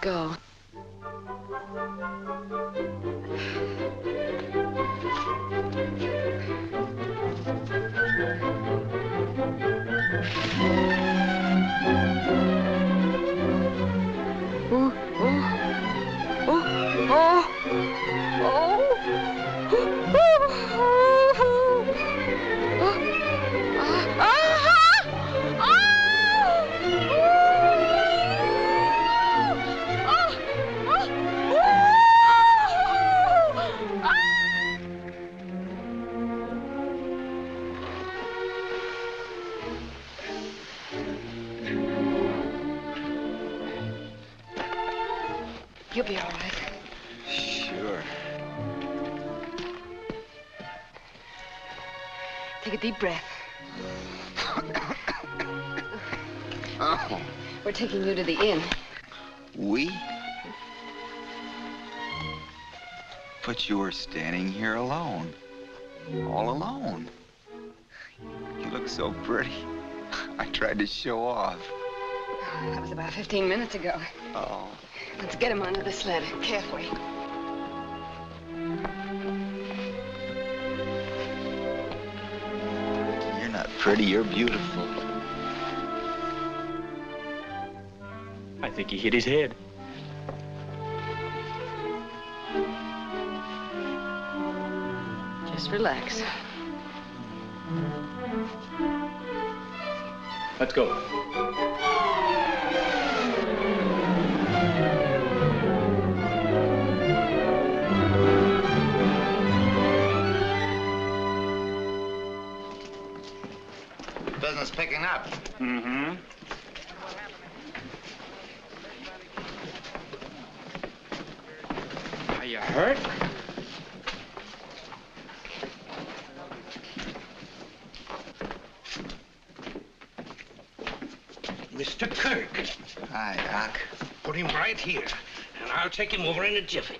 Go. You'll be all right. Sure. Take a deep breath. Oh. We're taking you to the inn. We? But you were standing here alone. All alone. You look so pretty. I tried to show off. That was about 15 minutes ago. Oh. Let's get him onto the sled, carefully. You're not pretty, you're beautiful. I think he hit his head. Just relax. Let's go. Business picking up. Mm-hmm. Are you hurt? Mr. Kirk. Hi, Doc. Put him right here, and I'll take him over in a jiffy.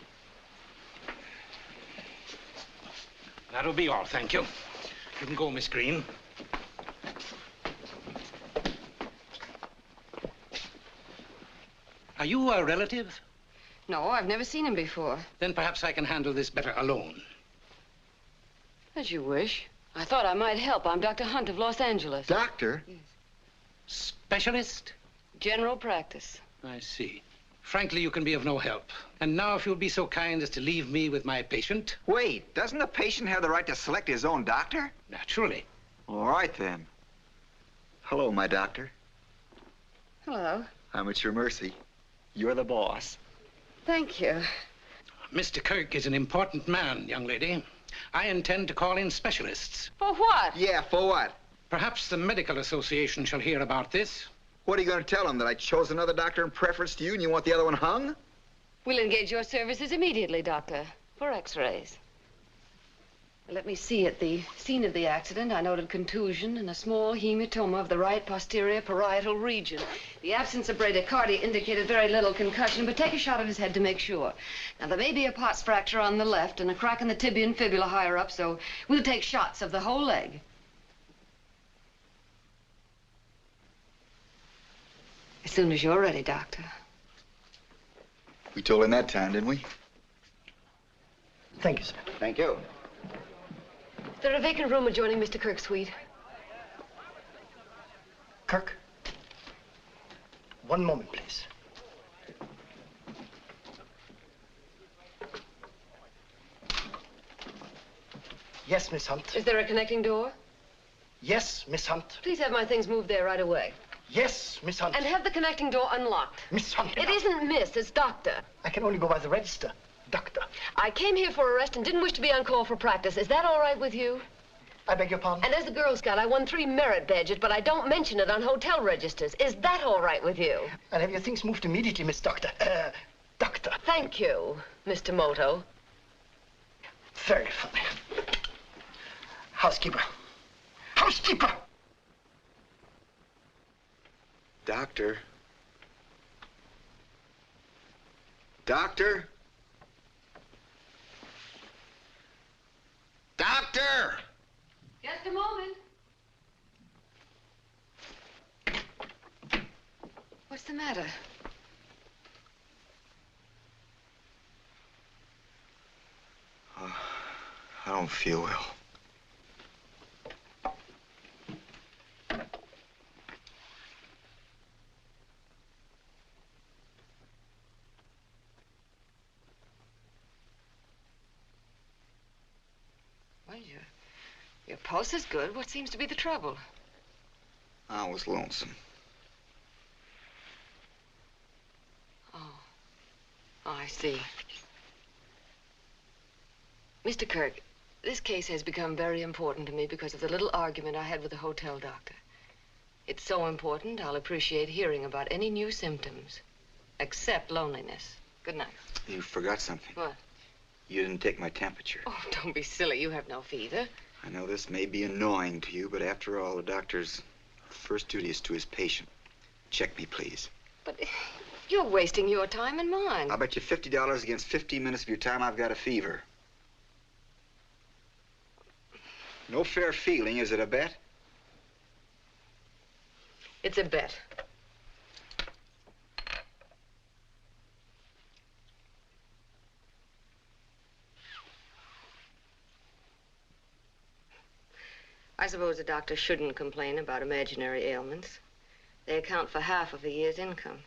That'll be all, thank you. You can go, Miss Green. Are you a relative? No, I've never seen him before. Then perhaps I can handle this better alone. As you wish. I thought I might help. I'm Dr. Hunt of Los Angeles. Doctor? Yes. Specialist? General practice. I see. Frankly, you can be of no help. And now, if you'll be so kind as to leave me with my patient. Wait, doesn't the patient have the right to select his own doctor? Naturally. All right, then. Hello, my doctor. Hello. I'm at your mercy. You're the boss. Thank you. Mr. Kirk is an important man, young lady. I intend to call in specialists. For what? Yeah, for what? Perhaps the Medical Association shall hear about this. What are you going to tell them, that I chose another doctor in preference to you and you want the other one hung? We'll engage your services immediately, Doctor, for x-rays. Let me see. At the scene of the accident, I noted contusion and a small hematoma of the right posterior parietal region. The absence of bradycardia indicated very little concussion, but take a shot at his head to make sure. Now, there may be a pars fracture on the left and a crack in the tibia and fibula higher up, so we'll take shots of the whole leg. As soon as you're ready, Doctor. We told him that time, didn't we? Thank you, sir. Thank you. Is there a vacant room adjoining Mr. Kirk's suite? Kirk? One moment, please. Yes, Miss Hunt. Is there a connecting door? Yes, Miss Hunt. Please have my things moved there right away. Yes, Miss Hunt. And have the connecting door unlocked. Miss Hunt. It isn't Miss, it's Doctor. I can only go by the register. Doctor. I came here for arrest and didn't wish to be on call for practice. Is that all right with you? I beg your pardon? And as a Girl Scout, I won 3 merit badges, but I don't mention it on hotel registers. Is that all right with you? I'll have your things moved immediately, Miss Doctor. Doctor. Thank you, Mr. Moto. Very funny. Housekeeper. Housekeeper! Doctor? Doctor? Doctor! Just a moment. What's the matter? I don't feel well. Well, your pulse is good. What seems to be the trouble? I was lonesome. Oh, I see. Mr. Kirk, this case has become very important to me because of the little argument I had with the hotel doctor. It's so important, I'll appreciate hearing about any new symptoms, except loneliness. Good night. You forgot something. What? You didn't take my temperature. Oh, don't be silly. You have no fever. I know this may be annoying to you, but after all, the doctor's first duty is to his patient. Check me, please. But you're wasting your time and mine. I'll bet you $50 against 15 minutes of your time I've got a fever. No fair feeling, is it a bet? It's a bet. I suppose a doctor shouldn't complain about imaginary ailments. They account for half of a year's income.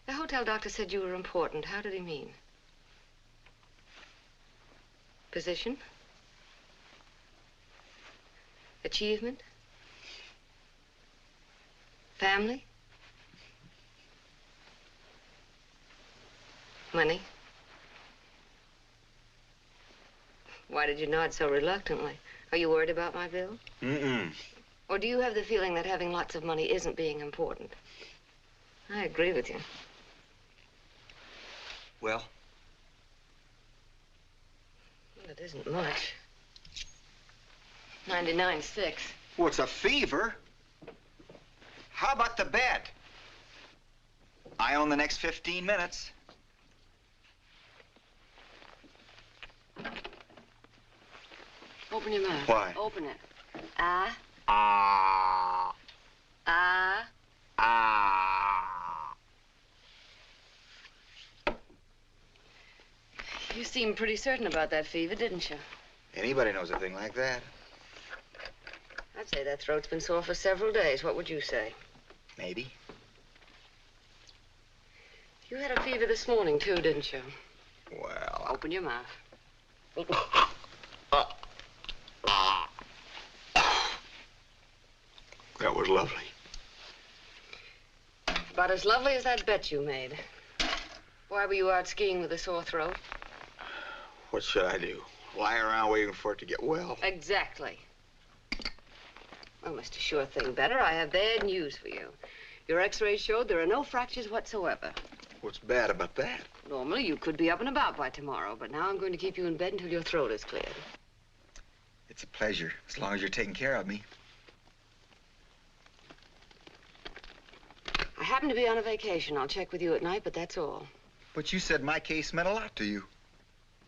The hotel doctor said you were important. How did he mean? Position? Achievement? Family? Money? Why did you nod so reluctantly? Are you worried about my bill? Mm-mm. Or do you have the feeling that having lots of money isn't being important? I agree with you. Well? Well, it isn't much. 99.6. What's a fever? How about the bet? I own the next 15 minutes. Open your mouth. Why? Open it. Ah. Ah. Ah. Ah. You seemed pretty certain about that fever, didn't you? Anybody knows a thing like that. I'd say that throat's been sore for several days. What would you say? Maybe. You had a fever this morning, too, didn't you? Well... Open your mouth. That was lovely. About as lovely as that bet you made. Why were you out skiing with a sore throat? What should I do? Lie around waiting for it to get well? Exactly. Well, Mr. Sure Thing Better, I have bad news for you. Your x-rays showed there are no fractures whatsoever. What's bad about that? Normally, you could be up and about by tomorrow, but now I'm going to keep you in bed until your throat is cleared. It's a pleasure, as long as you're taking care of me. I happen to be on a vacation. I'll check with you at night, but that's all. But you said my case meant a lot to you.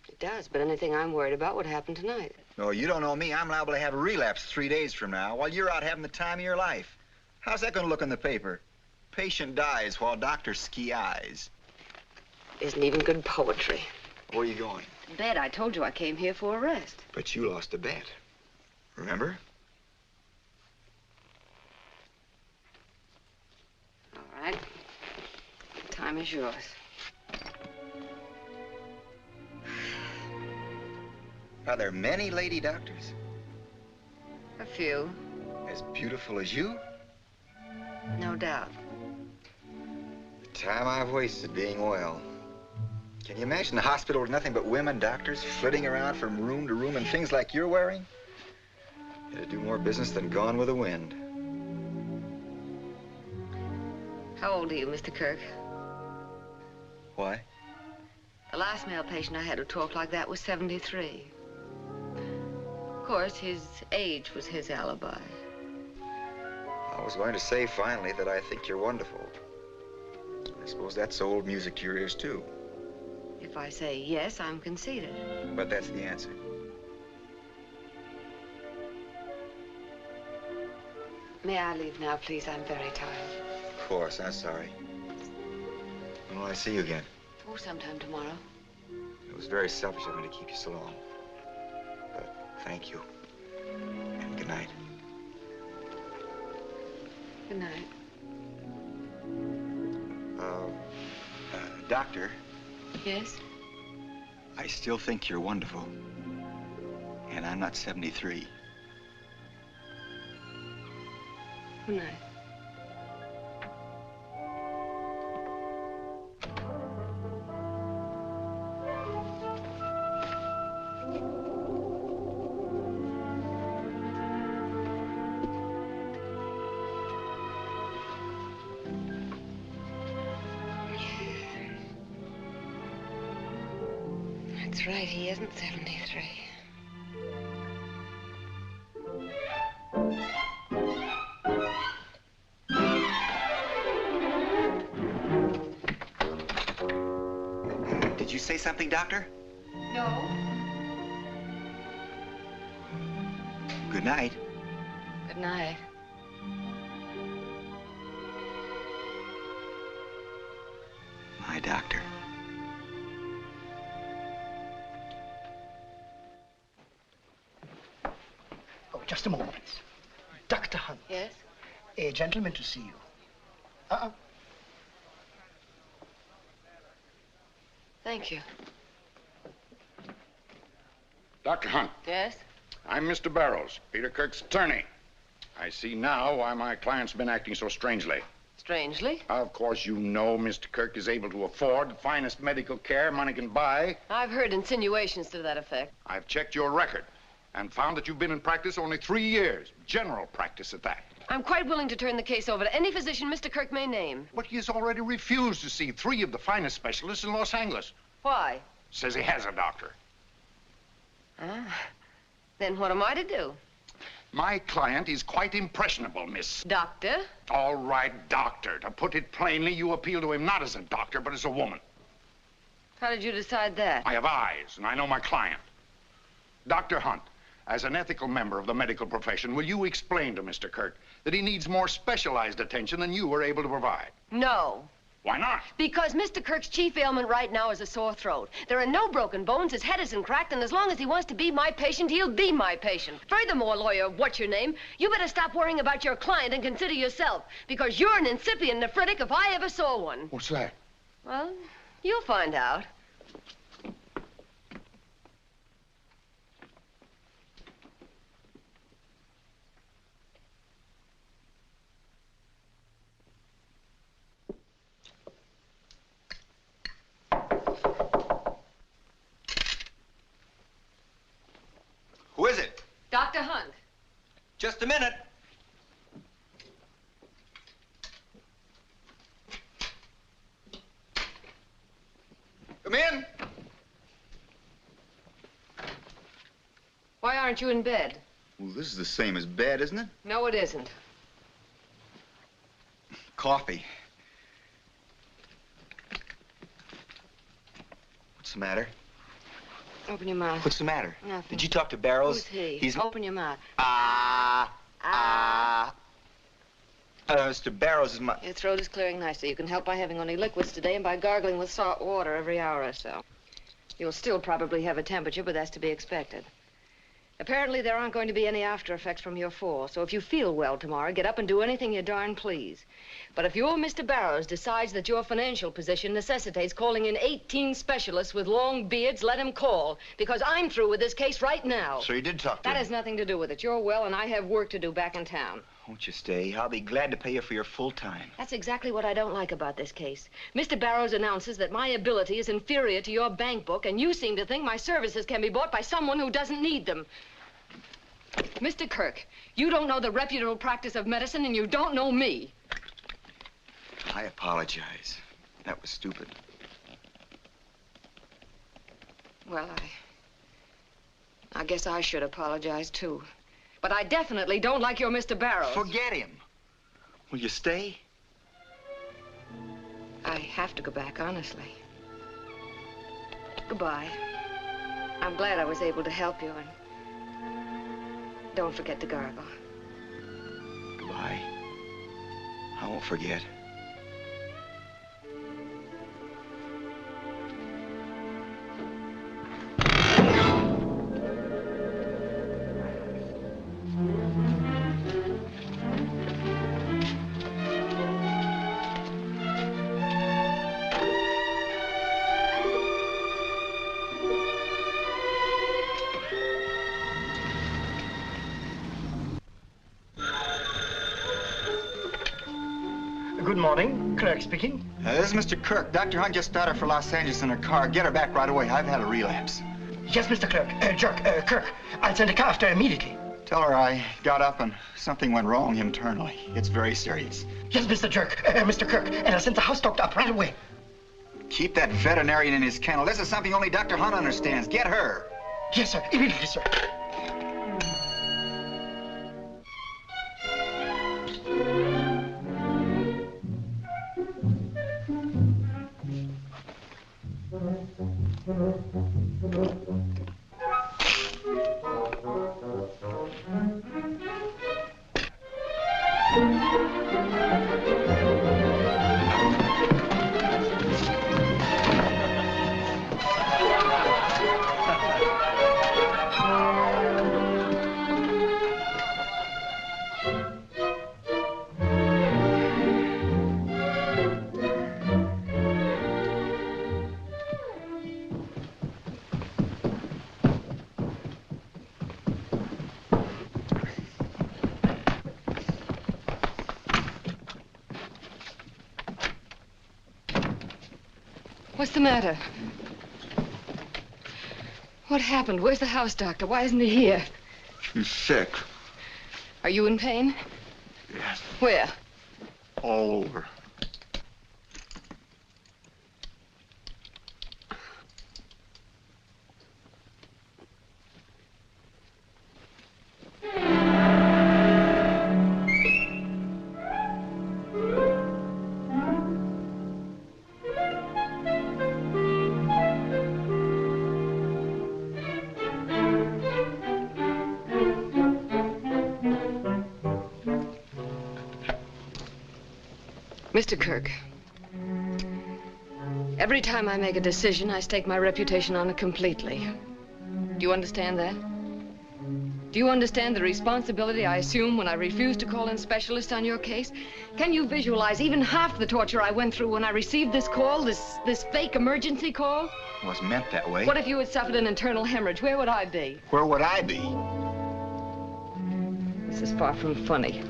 It does, but anything I'm worried about would happen tonight. No, you don't know me. I'm liable to have a relapse 3 days from now while you're out having the time of your life. How's that going to look in the paper? Patient dies while doctors ski eyes. Isn't even good poetry. Where are you going? Bed. I told you I came here for a rest. But you lost a bet. Remember? All right. The time is yours. Are there many lady doctors? A few. As beautiful as you? No doubt. The time I've wasted being well. Can you imagine a hospital with nothing but women doctors flitting around from room to room in things like you're wearing? It'd do more business than Gone with the Wind. How old are you, Mr. Kirk? Why? The last male patient I had who talked like that was 73. Of course, his age was his alibi. I was going to say finally that I think you're wonderful. I suppose that's old music to your ears, too. If I say yes, I'm conceited. But that's the answer. May I leave now, please? I'm very tired. Of course, I'm sorry. When will I see you again? Oh, sometime tomorrow. It was very selfish of me to keep you so long. But thank you. And good night. Good night. Doctor. Yes? I still think you're wonderful. And I'm not 73. Good night. That's right, he isn't 73. Did you say something, Doctor? No. Good night. Good night. My doctor. Oh, just a moment, please. Dr. Hunt. Yes? A gentleman to see you. Thank you. Dr. Hunt, Yes? I'm Mr. Barrows, Peter Kirk's attorney. I see now why my client's been acting so strangely. Strangely? Of course, you know Mr. Kirk is able to afford the finest medical care money can buy. I've heard insinuations to that effect. I've checked your record and found that you've been in practice only 3 years. General practice at that. I'm quite willing to turn the case over to any physician Mr. Kirk may name. But he has already refused to see 3 of the finest specialists in Los Angeles. Why? Says he has a doctor. Ah. Then what am I to do? My client is quite impressionable, miss. Doctor? All right, doctor. To put it plainly, you appeal to him not as a doctor, but as a woman. How did you decide that? I have eyes, and I know my client. Dr. Hunt, as an ethical member of the medical profession, will you explain to Mr. Kirk that he needs more specialized attention than you were able to provide? No. Why not? Because Mr. Kirk's chief ailment right now is a sore throat. There are no broken bones, his head isn't cracked, and as long as he wants to be my patient, he'll be my patient. Furthermore, lawyer, what's your name? You better stop worrying about your client and consider yourself, because you're an incipient nephritic if I ever saw one. What's that? Well, you'll find out. Who is it? Dr. Hunt. Just a minute. Come in. Why aren't you in bed? Well, this is the same as bed, isn't it? No, it isn't. Coffee. What's the matter? Open your mouth. What's the matter? Nothing. Did you talk to Barrows? Who's he? He's... Open your mouth. Mr. Barrows is my... Your throat is clearing nicely. You can help by having only liquids today and by gargling with salt water every hour or so. You'll still probably have a temperature, but that's to be expected. Apparently, there aren't going to be any after effects from your fall, so if you feel well tomorrow, get up and do anything you darn please. But if your Mr. Barrows decides that your financial position necessitates calling in 18 specialists with long beards, let him call, because I'm through with this case right now. So you did talk to him? That has nothing to do with it. You're well, and I have work to do back in town. Won't you stay? I'll be glad to pay you for your full time. That's exactly what I don't like about this case. Mr. Barrows announces that my ability is inferior to your bank book, and you seem to think my services can be bought by someone who doesn't need them. Mr. Kirk, you don't know the reputable practice of medicine, and you don't know me. I apologize. That was stupid. Well, I guess I should apologize, too. But I definitely don't like your Mr. Barrows. Forget him. Will you stay? I have to go back, honestly. Goodbye. I'm glad I was able to help you, and don't forget to gargle. Goodbye. I won't forget. Good morning. Kirk speaking. This is Mr. Kirk. Dr. Hunt just started for Los Angeles in her car. Get her back right away. I've had a relapse. Yes, Mr. Kirk. I'll send a car after immediately. Tell her I got up and something went wrong internally. It's very serious. Yes, Mr. Kirk, and I'll send the house doctor up right away. Keep that veterinarian in his kennel. This is something only Dr. Hunt understands. Get her. Yes, sir. Immediately, sir. What's the matter? What happened? Where's the house doctor? Why isn't he here? He's sick. Are you in pain? Yes. Where? All over. Mr. Kirk, Every time I make a decision, I stake my reputation on it completely. Do you understand that? Do you understand the responsibility I assume when I refuse to call in specialists on your case? Can you visualize even half the torture I went through when I received this call, this fake emergency call? It wasn't meant that way. What if you had suffered an internal hemorrhage? Where would I be? Where would I be? This is far from funny.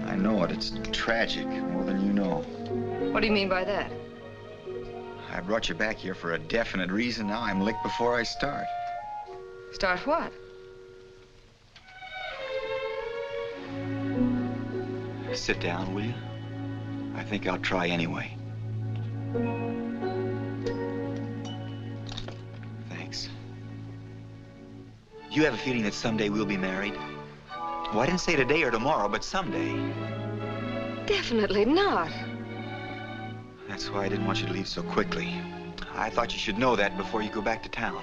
I know it. It's tragic, more than you know. What do you mean by that? I brought you back here for a definite reason. Now I'm licked before I start. Start what? Sit down, will you? I think I'll try anyway. Thanks. You have a feeling that someday we'll be married? Well, I didn't say today or tomorrow, but someday. Definitely not. That's why I didn't want you to leave so quickly. I thought you should know that before you go back to town.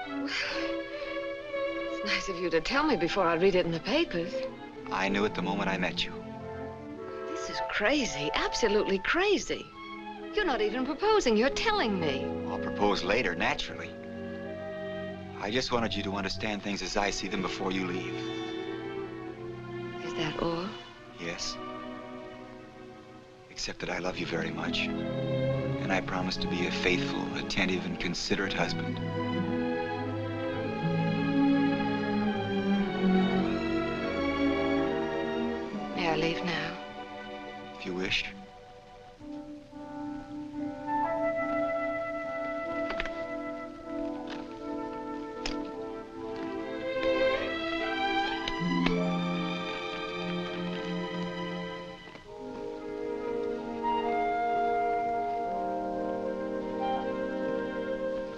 It's nice of you to tell me before I read it in the papers. I knew it the moment I met you. This is crazy, absolutely crazy. You're not even proposing, you're telling me. I'll propose later, naturally. I just wanted you to understand things as I see them before you leave. Is that all? Yes. Except that I love you very much. And I promise to be a faithful, attentive, and considerate husband. May I leave now? If you wish.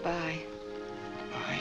Bye. Bye.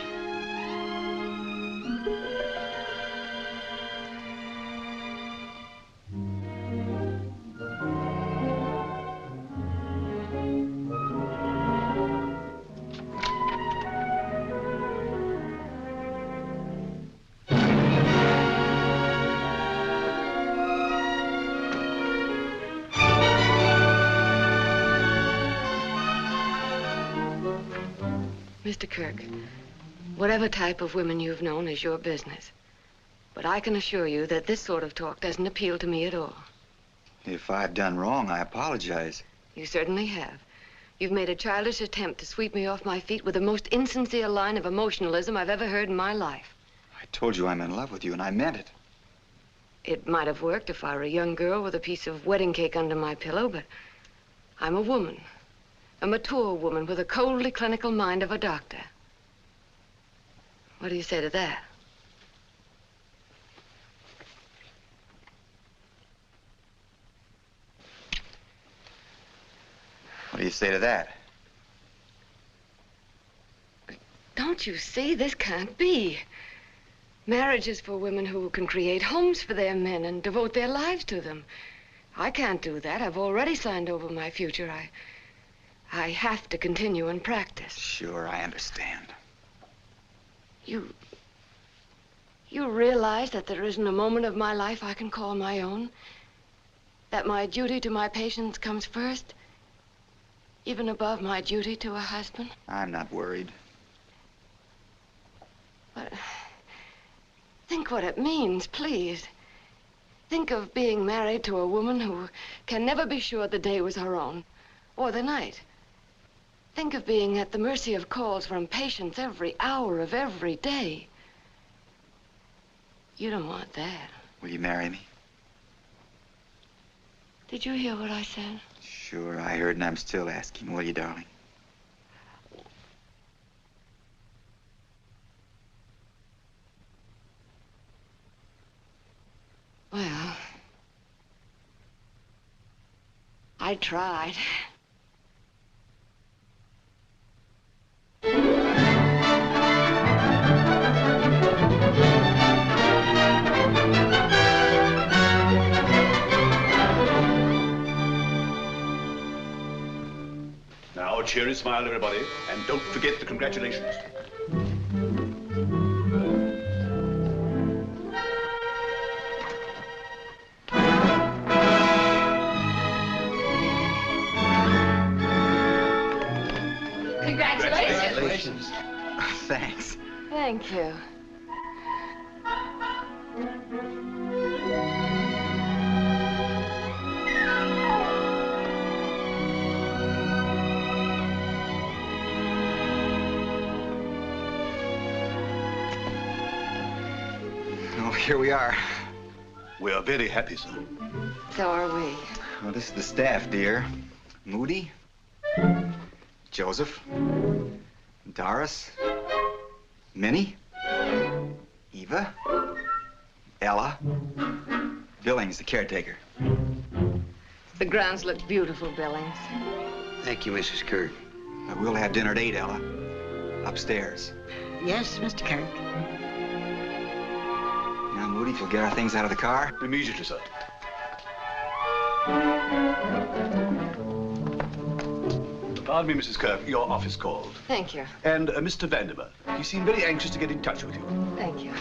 Mr. Kirk, whatever type of women you've known is your business. But I can assure you that this sort of talk doesn't appeal to me at all. If I've done wrong, I apologize. You certainly have. You've made a childish attempt to sweep me off my feet with the most insincere line of emotionalism I've ever heard in my life. I told you I'm in love with you, and I meant it. It might have worked if I were a young girl with a piece of wedding cake under my pillow, but I'm a woman. A mature woman with a coldly clinical mind of a doctor. What do you say to that? What do you say to that? Don't you see? This can't be. Marriage is for women who can create homes for their men and devote their lives to them. I can't do that. I've already signed over my future. I have to continue and practice. Sure, I understand. You realize that there isn't a moment of my life I can call my own? That my duty to my patients comes first? Even above my duty to a husband? I'm not worried. But think what it means, please. Think of being married to a woman who can never be sure the day was her own, or the night. Think of being at the mercy of calls from patients every hour of every day. You don't want that. Will you marry me? Did you hear what I said? Sure, I heard, and I'm still asking. Will you, darling? Well, I tried. Now, cheery smile, everybody, and don't forget the congratulations. Congratulations. Thanks. Thank you. Oh, here we are. We are very happy, sir. So are we. Well, this is the staff, dear. Moody, Joseph, Doris, Minnie, Eva, Ella, Billings, the caretaker. The grounds look beautiful, Billings. Thank you, Mrs. Kirk. We'll have dinner at 8, Ella. Upstairs. Yes, Mr. Kirk. Now, Moody, if you'll get our things out of the car. Immediately, sir. Pardon me, Mrs. Kirk. Your office called. Thank you. And Mr. Vandemer. He seemed very anxious to get in touch with you. Thank you.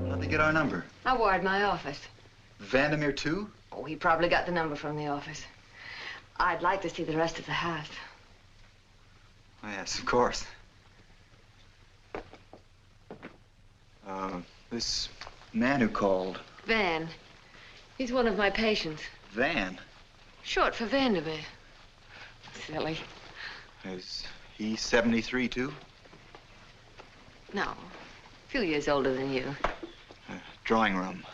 How'd they get our number? I wired my office. Vandemer, too? Oh, he probably got the number from the office. I'd like to see the rest of the house. Oh, yes, of course. This man who called. Van. He's one of my patients. Van? Short for Vandemer. Silly. Is he 73, too? No. A few years older than you. Drawing room.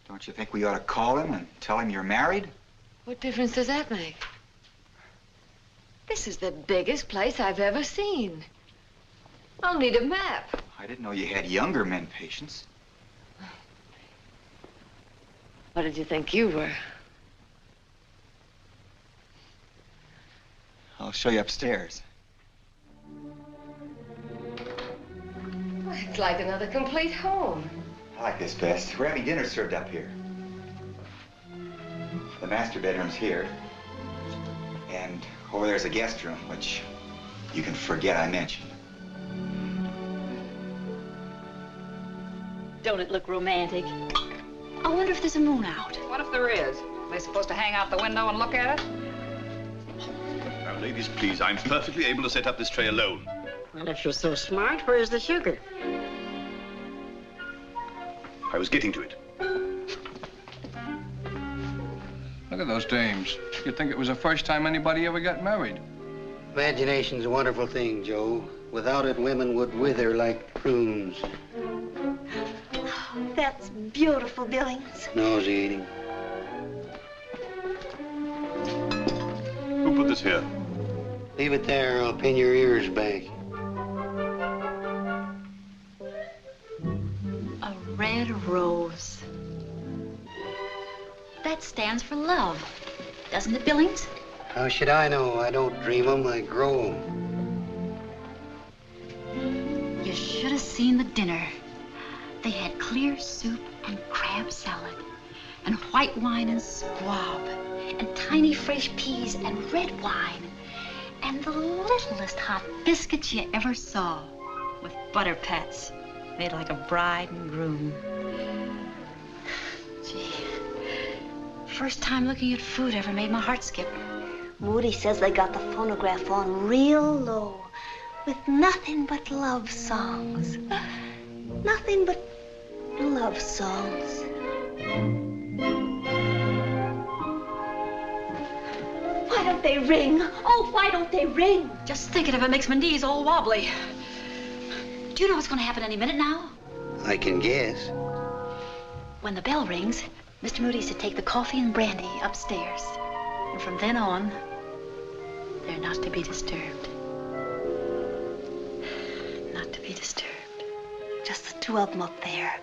Don't you think we ought to call him and tell him you're married? What difference does that make? This is the biggest place I've ever seen. I'll need a map. I didn't know you had younger men patients. What did you think you were? I'll show you upstairs. It's like another complete home. I like this best. We're having dinner served up here. The master bedroom's here. And over there's a guest room, which you can forget I mentioned. Don't it look romantic? I wonder if there's a moon out. What if there is? Are they supposed to hang out the window and look at it? Now, ladies, please, I'm perfectly able to set up this tray alone. Well, if you're so smart, where's the sugar? I was getting to it. Look at those dames. You'd think it was the first time anybody ever got married. Imagination's a wonderful thing, Joe. Without it, women would wither like prunes. That's beautiful, Billings. Nauseating. Who put this here? Leave it there, I'll pin your ears back. A red rose. That stands for love, doesn't it, Billings? How should I know? I don't dream 'em, I grow 'em. You should have seen the dinner. They had clear soup and crab salad, and white wine and squab, and tiny fresh peas and red wine, and the littlest hot biscuits you ever saw, with butter pats made like a bride and groom. Gee, first time looking at food ever made my heart skip. Moody says they got the phonograph on real low, with nothing but love songs. Nothing but love songs. Why don't they ring? Oh, why don't they ring? Just thinking of it makes my knees all wobbly. Do you know what's going to happen any minute now? I can guess. When the bell rings, Mr. Moody's to take the coffee and brandy upstairs. And from then on, they're not to be disturbed. Not to be disturbed. Just the two of them up there,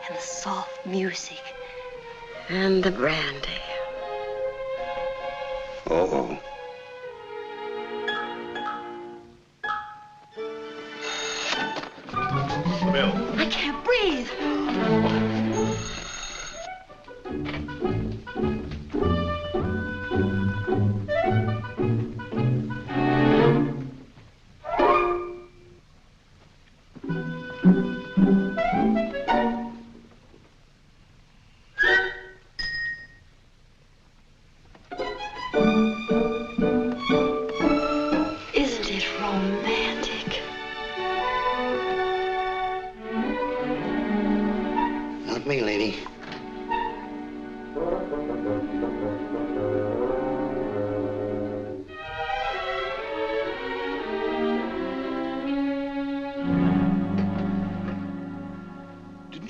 and the soft music. And the brandy. Uh-oh. Bill. I can't breathe.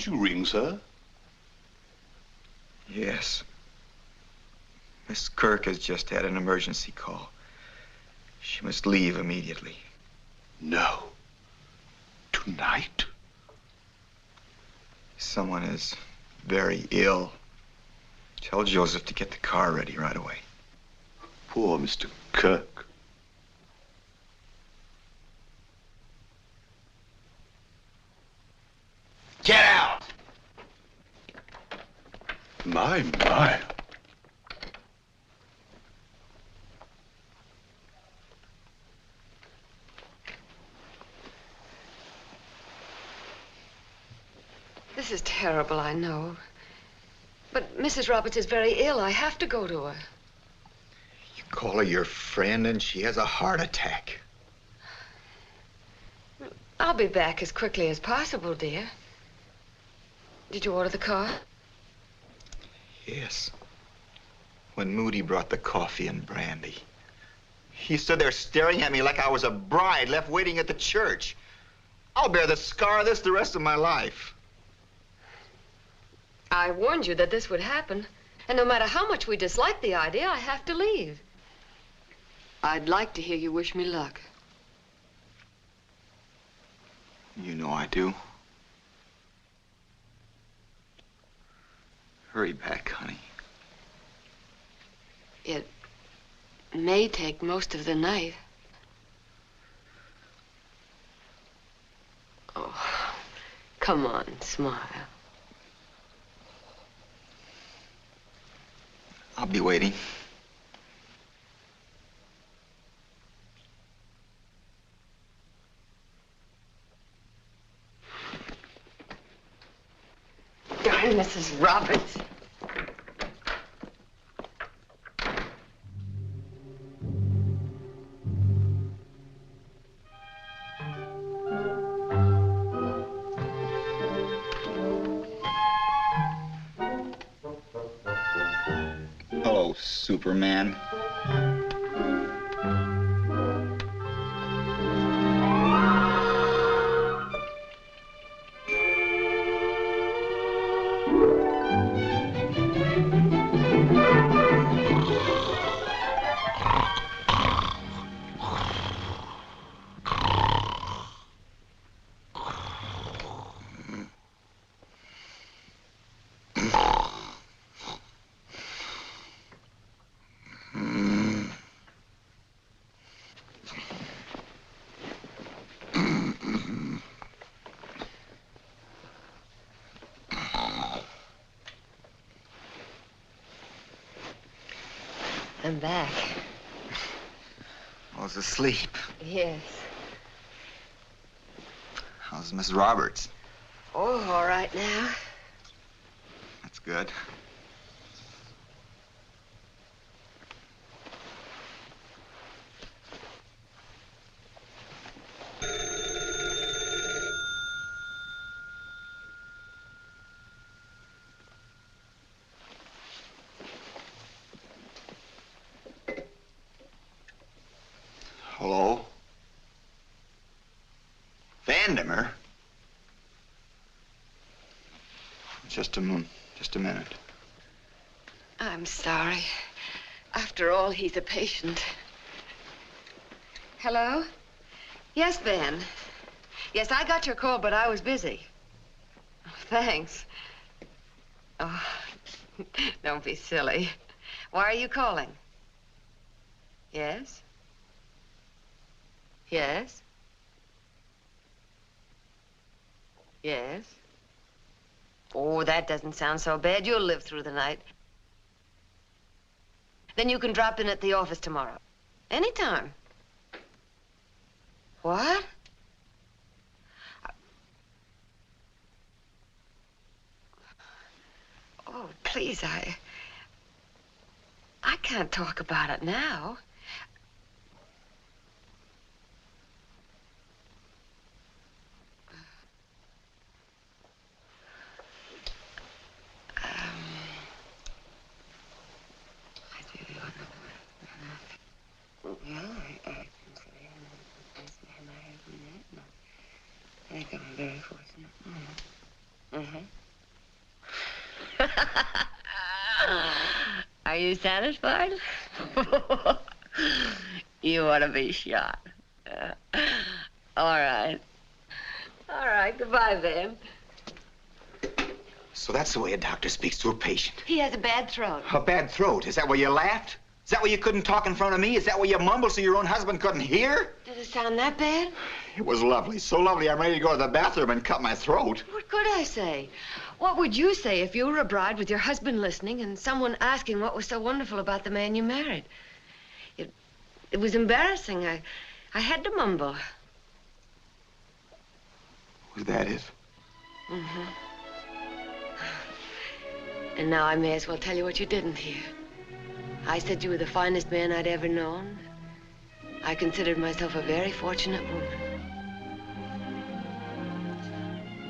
Did you ring, sir? Yes. Miss Kirk has just had an emergency call. She must leave immediately. No. Tonight? Someone is very ill. Tell Joseph to get the car ready right away. Poor Mr. Kirk. Get out! My. This is terrible, I know. But Mrs. Roberts is very ill. I have to go to her. You call her your friend and she has a heart attack. I'll be back as quickly as possible, dear. Did you order the car? Yes. When Moody brought the coffee and brandy. He stood there staring at me like I was a bride left waiting at the church. I'll bear the scar of this the rest of my life. I warned you that this would happen. And no matter how much we dislike the idea, I have to leave. I'd like to hear you wish me luck. You know I do. Hurry back, honey. It may take most of the night. Oh, come on, smile. I'll be waiting. Darn Mrs. Roberts. Hello, Superman. I'm back. I was asleep. Yes. How's Miss Roberts? Oh, all right now. That's good. Hello? Vandemer? Just a minute. I'm sorry. After all, he's a patient. Hello? Yes, Ben. Yes, I got your call, but I was busy. Oh, thanks. Oh, don't be silly. Why are you calling? Yes? Yes? Yes? Oh, that doesn't sound so bad. You'll live through the night. Then you can drop in at the office tomorrow. Anytime. What? Oh, please, I can't talk about it now. I think I'm very fortunate. Mm-hmm. Are you satisfied? You ought to be shot. All right. All right, goodbye, Van. So that's the way a doctor speaks to a patient. He has a bad throat. A bad throat? Is that why you laughed? Is that why you couldn't talk in front of me? Is that why you mumbled so your own husband couldn't hear? Does it sound that bad? It was lovely. So lovely I'm ready to go to the bathroom and cut my throat. What could I say? What would you say if you were a bride with your husband listening and someone asking what was so wonderful about the man you married? It was embarrassing. I had to mumble. Was that it? Mm-hmm. And now I may as well tell you what you didn't hear. I said you were the finest man I'd ever known. I considered myself a very fortunate woman.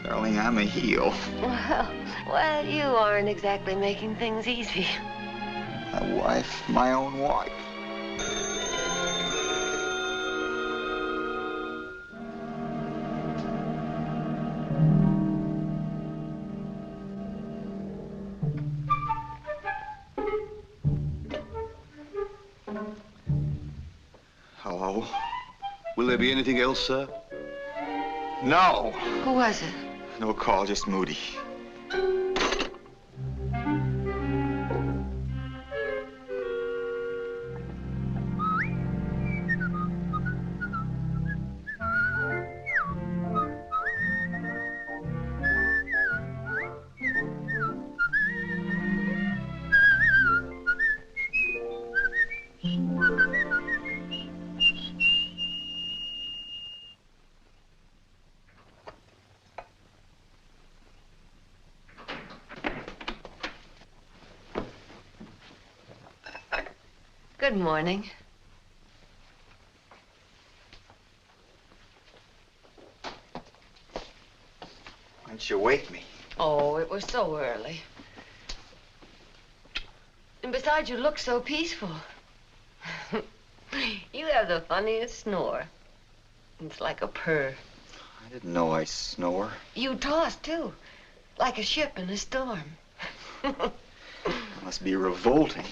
Darling, I'm a heel. Well, you aren't exactly making things easy. My wife, my own wife. Hello? Will there be anything else, sir? No. Who was it? No call, just Moody. Good morning. Why'd you wake me? Oh, it was so early. And besides, you look so peaceful. You have the funniest snore. It's like a purr. I didn't know I snore. You toss, too. Like a ship in a storm. It must be revolting.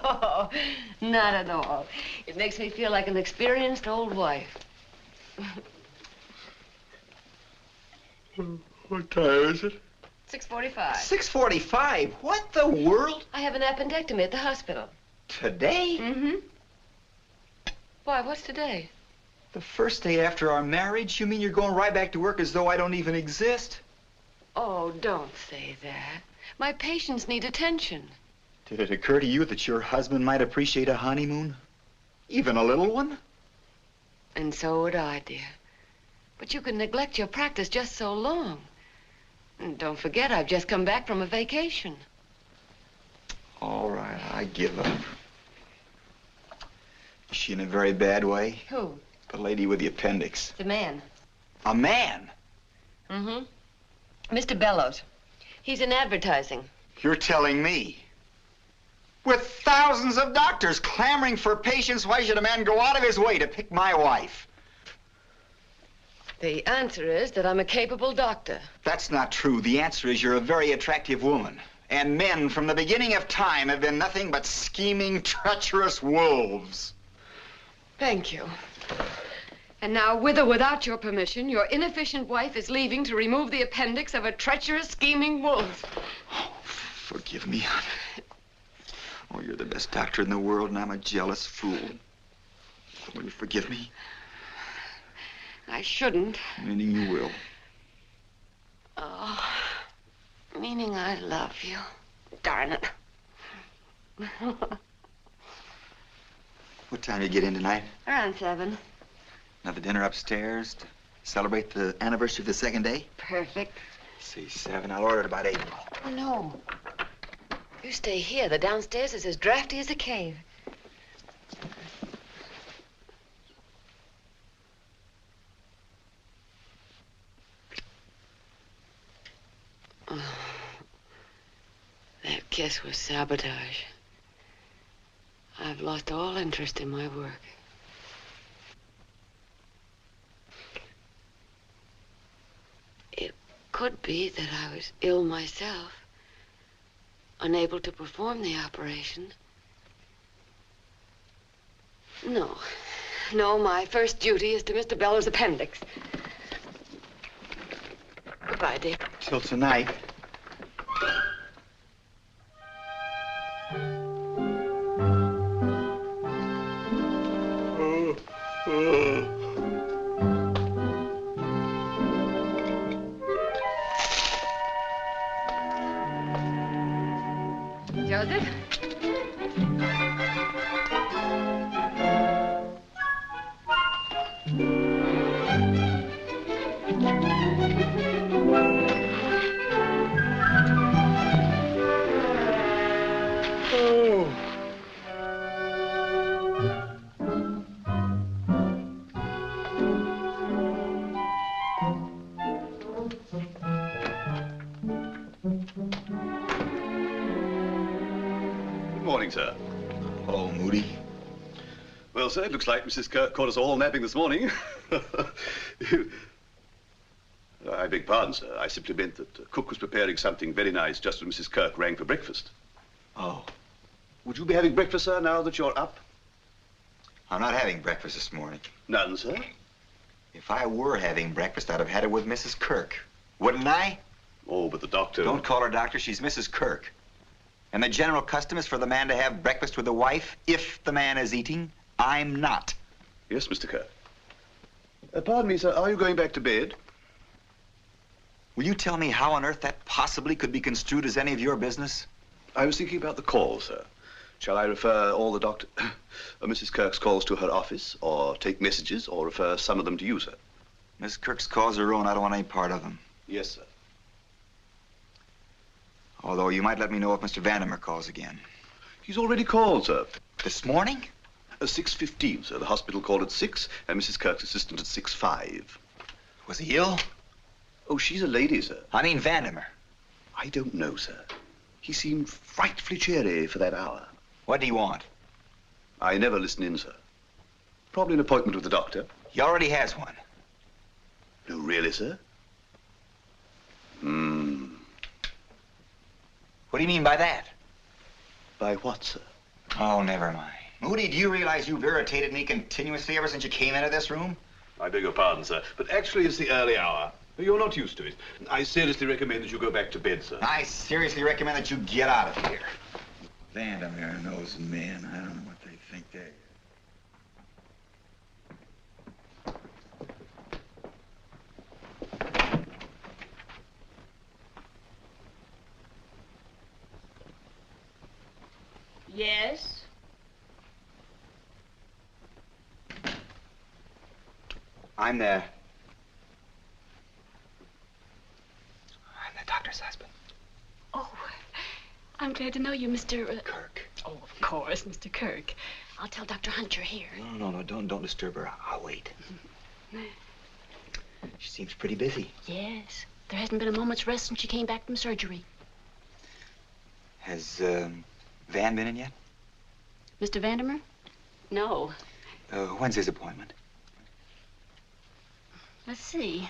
Oh, not at all. It makes me feel like an experienced old wife. What time is it? 6:45. 6:45? What the world? I have an appendectomy at the hospital. Today? Mm-hmm. Why, what's today? The first day after our marriage? You mean you're going right back to work as though I don't even exist? Oh, don't say that. My patients need attention. Did it occur to you that your husband might appreciate a honeymoon? Even a little one? And so would I, dear. But you can neglect your practice just so long. And don't forget, I've just come back from a vacation. All right, I give up. Is she in a very bad way? Who? The lady with the appendix. The man. A man? Mm-hmm. Mr. Bellows. He's in advertising. You're telling me? With thousands of doctors clamoring for patients, why should a man go out of his way to pick my wife? The answer is that I'm a capable doctor. That's not true. The answer is you're a very attractive woman. And men from the beginning of time have been nothing but scheming, treacherous wolves. Thank you. And now, with or without your permission, your inefficient wife is leaving to remove the appendix of a treacherous, scheming wolf. Oh, forgive me. Oh, you're the best doctor in the world, and I'm a jealous fool. Will you forgive me? I shouldn't. Meaning you will. Oh, meaning I love you. Darn it. What time do you get in tonight? Around 7. Another dinner upstairs to celebrate the anniversary of the second day? Perfect. See, 7. I'll order it about 8. Oh, no. You stay here. The downstairs is as drafty as a cave. Oh, that kiss was sabotage. I've lost all interest in my work. It could be that I was ill myself. unable to perform the operation. No. No, my first duty is to Mr. Beller's appendix. Goodbye, Dick. Till tonight. Joseph? Sir. Hello, Moody. Well, sir, it looks like Mrs. Kirk caught us all napping this morning. I beg pardon, sir. I simply meant that cook was preparing something very nice just when Mrs. Kirk rang for breakfast. Oh. Would you be having breakfast, sir, now that you're up? I'm not having breakfast this morning. None, sir? If I were having breakfast, I'd have had it with Mrs. Kirk. Wouldn't I? Oh, but the doctor... Don't call her doctor. She's Mrs. Kirk. And the general custom is for the man to have breakfast with the wife if the man is eating. I'm not. Yes, Mr. Kirk. Pardon me, sir. Are you going back to bed? Will you tell me how on earth that possibly could be construed as any of your business? I was thinking about the call, sir. Shall I refer all the Mrs. Kirk's calls to her office, or take messages, or refer some of them to you, sir? Miss Kirk's calls are her own. I don't want any part of them. Yes, sir. Although you might let me know if Mr. Vandemer calls again. He's already called, sir. This morning? 6:15, sir. The hospital called at 6, and Mrs. Kirk's assistant at 6:05. Was he ill? Oh, she's a lady, sir. I mean Vandemer. I don't know, sir. He seemed frightfully cheery for that hour. What do you want? I never listen in, sir. Probably an appointment with the doctor. He already has one. No, really, sir? What do you mean by that? By what, sir? Oh, never mind. Moody, do you realize you've irritated me continuously ever since you came into this room? I beg your pardon, sir, but actually it's the early hour. You're not used to it. I seriously recommend that you go back to bed, sir. I seriously recommend that you get out of here. Vandemer knows men. I don't know what they think they... Yes? I'm the doctor's husband. Oh, I'm glad to know you, Mr. Kirk. Oh, of course, Mr. Kirk. I'll tell Dr. Hunt you're here. No, don't disturb her. I'll wait. She seems pretty busy. Yes. There hasn't been a moment's rest since she came back from surgery. Has, Van been in yet? Mr. Vandemer? No. When's his appointment? Let's see.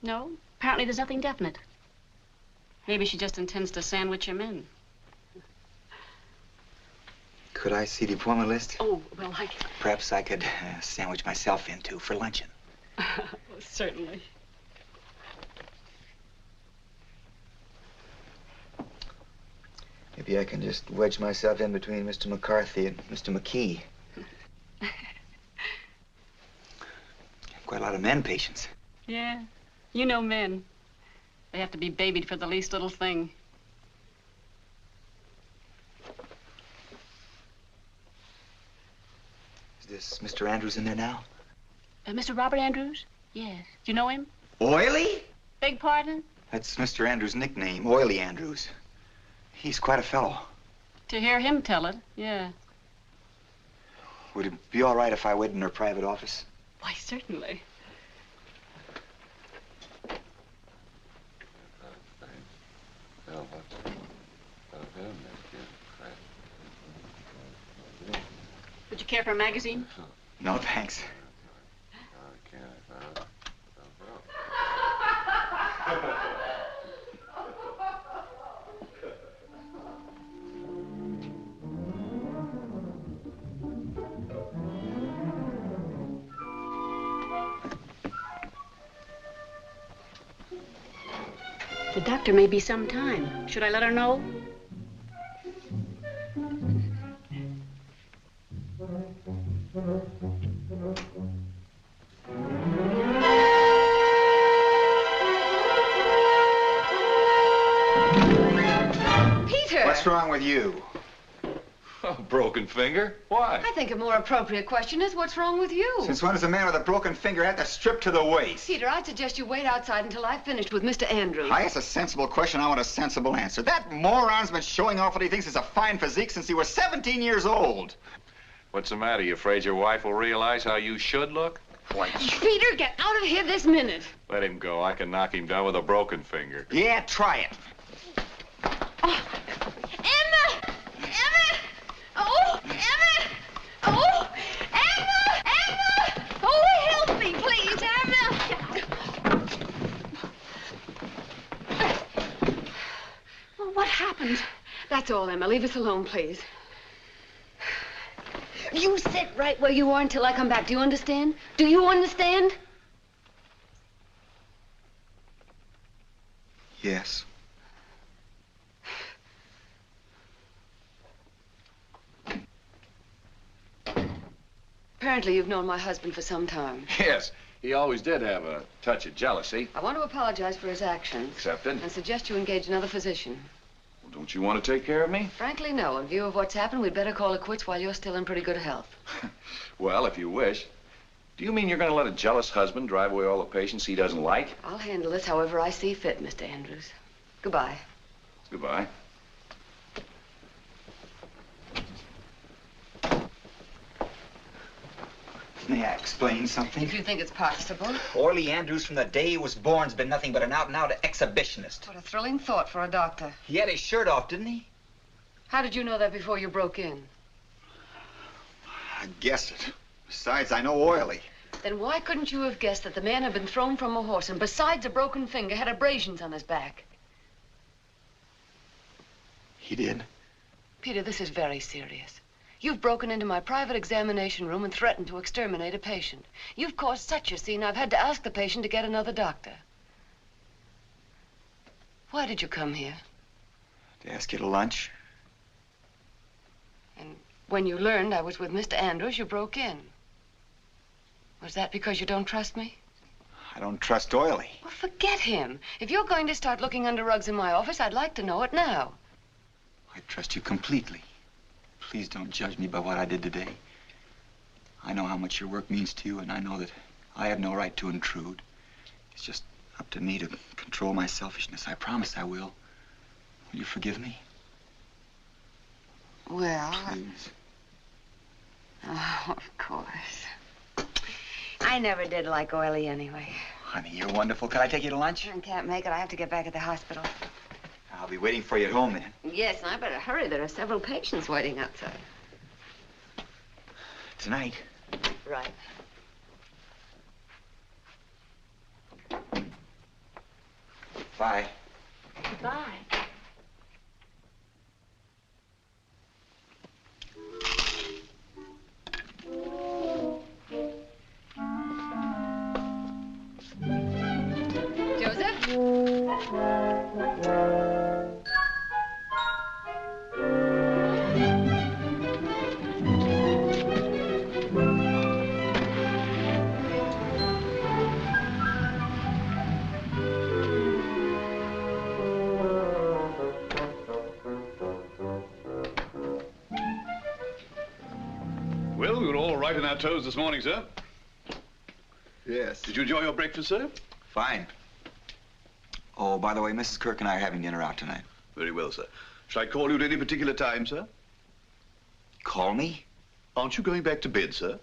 No, apparently there's nothing definite. Maybe she just intends to sandwich him in. Could I see the appointment list? Oh, well, Perhaps I could sandwich myself in, too, for luncheon. Certainly. Maybe I can just wedge myself in between Mr. McCarthy and Mr. McKee. Quite a lot of men patients. Yeah, you know men. They have to be babied for the least little thing. Is this Mr. Andrews in there now? Mr. Robert Andrews? Yes. Do you know him? Oily? Beg pardon? That's Mr. Andrews' nickname, Oily Andrews. He's quite a fellow. To hear him tell it, yeah. Would it be all right if I waited in her private office? Why, certainly. Would you care for a magazine? No, thanks. doctor may be some time. Should I let her know? Peter! What's wrong with you? Oh, broken finger? Why? I think a more appropriate question is, what's wrong with you? Since when does a man with a broken finger have to strip to the waist? Peter, I'd suggest you wait outside until I've finished with Mr. Andrews. I asked a sensible question. I want a sensible answer. That moron's been showing off what he thinks is a fine physique since he was 17 years old. What's the matter? You afraid your wife will realize how you should look? Why? Peter, get out of here this minute. Let him go. I can knock him down with a broken finger. Yeah, try it. Oh. Emma! Emma! Oh, Emma! Oh, Emma! Emma! Oh, help me, please, Emma! Well, what happened? That's all, Emma. Leave us alone, please. You sit right where you are until I come back. Do you understand? Do you understand? Yes. Apparently you've known my husband for some time. Yes, he always did have a touch of jealousy. I want to apologize for his actions. Accepted. And suggest you engage another physician. Well, don't you want to take care of me? Frankly, no. In view of what's happened, we'd better call it quits while you're still in pretty good health. Well, if you wish. Do you mean you're going to let a jealous husband drive away all the patients he doesn't like? I'll handle this however I see fit, Mr. Andrews. Goodbye. Goodbye. May I explain something? If you think it's possible. Orly Andrews, from the day he was born, has been nothing but an out-and-out exhibitionist. What a thrilling thought for a doctor. He had his shirt off, didn't he? How did you know that before you broke in? I guessed it. Besides, I know Oily. Then why couldn't you have guessed that the man had been thrown from a horse and besides a broken finger had abrasions on his back? He did. Peter, this is very serious. You've broken into my private examination room and threatened to exterminate a patient. You've caused such a scene, I've had to ask the patient to get another doctor. Why did you come here? To ask you to lunch. And when you learned I was with Mr. Andrews, you broke in. Was that because you don't trust me? I don't trust Oily. Well, forget him. If you're going to start looking under rugs in my office, I'd like to know it now. I trust you completely. Please don't judge me by what I did today. I know how much your work means to you, and I know that I have no right to intrude. It's just up to me to control my selfishness. I promise I will. Will you forgive me? Well... Please. Oh, of course. I never did like Oily anyway. Honey, you're wonderful. Can I take you to lunch? I can't make it. I have to get back at the hospital. I'll be waiting for you at home then. Yes, and I better hurry. There are several patients waiting outside. Tonight. Right. Bye. Goodbye. Well, we were all right on our toes this morning, sir. Yes. Did you enjoy your breakfast, sir? Fine. Oh, by the way, Mrs. Kirk and I are having dinner out tonight. Very well, sir. Shall I call you at any particular time, sir? Call me? Aren't you going back to bed, sir?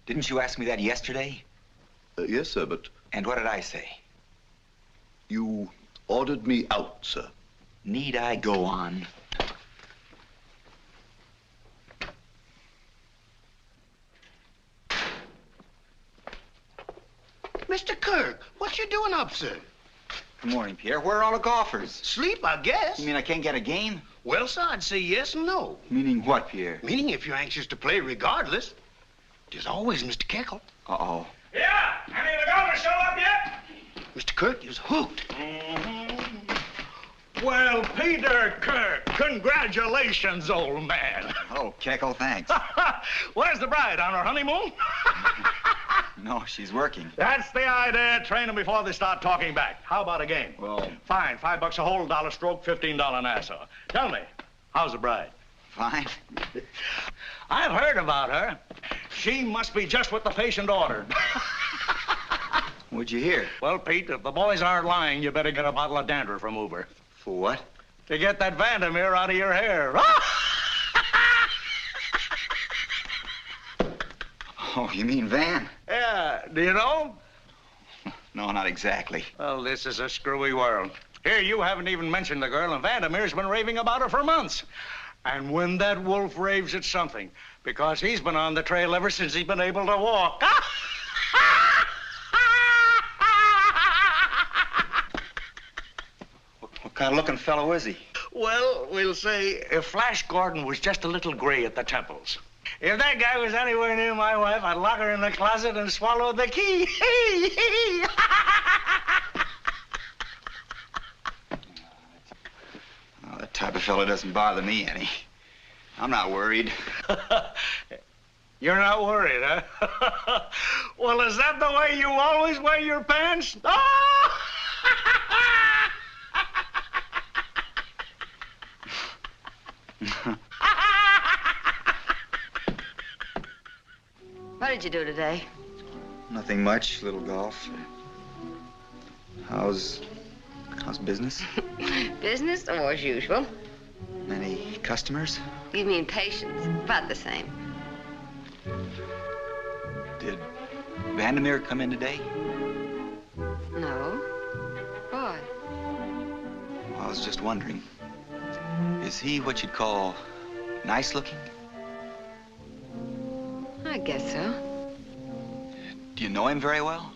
Didn't you ask me that yesterday? Yes, sir, but... And what did I say? You ordered me out, sir. Need I go on? Mr. Kirk, what you doing up, sir? Good morning, Pierre. Where are all the golfers? Sleep, I guess. You mean I can't get a game? Well, sir, I'd say yes and no. Meaning what, Pierre? Meaning if you're anxious to play regardless. There's always Mr. Keckle. Uh-oh. Yeah! Any of the golfers show up yet? Mr. Kirk is hooked. Well, Peter Kirk, congratulations, old man. Oh, Keckle, thanks. Where's the bride, on her honeymoon? No, she's working. That's the idea. Train them before they start talking back. How about a game? Well... Fine, $5 a hole, $1 stroke, $15 Nassau. Tell me, how's the bride? Fine. I've heard about her. She must be just what the patient ordered. What'd you hear? Well, Pete, if the boys aren't lying, you better get a bottle of dandruff remover. For what? To get that Vandemer out of your hair. Oh, you mean Van? Yeah, do you know? No, not exactly. Well, this is a screwy world. Here, you haven't even mentioned the girl, and Vandemer's been raving about her for months. And when that wolf raves, it's something, because he's been on the trail ever since he's been able to walk. What kind of looking fellow is he? Well, we'll say if Flash Gordon was just a little gray at the temples. If that guy was anywhere near my wife, I'd lock her in the closet and swallow the key. Oh, that type of fellow doesn't bother me any. I'm not worried. You're not worried, huh? Well, is that the way you always wear your pants? Oh! What did you do today? Nothing much, little golf. How's business? Business, or as usual. Many customers? You mean patients? About the same. Did Vandemer come in today? No. Why? Well, I was just wondering. Is he what you'd call nice looking? I guess so. Do you know him very well?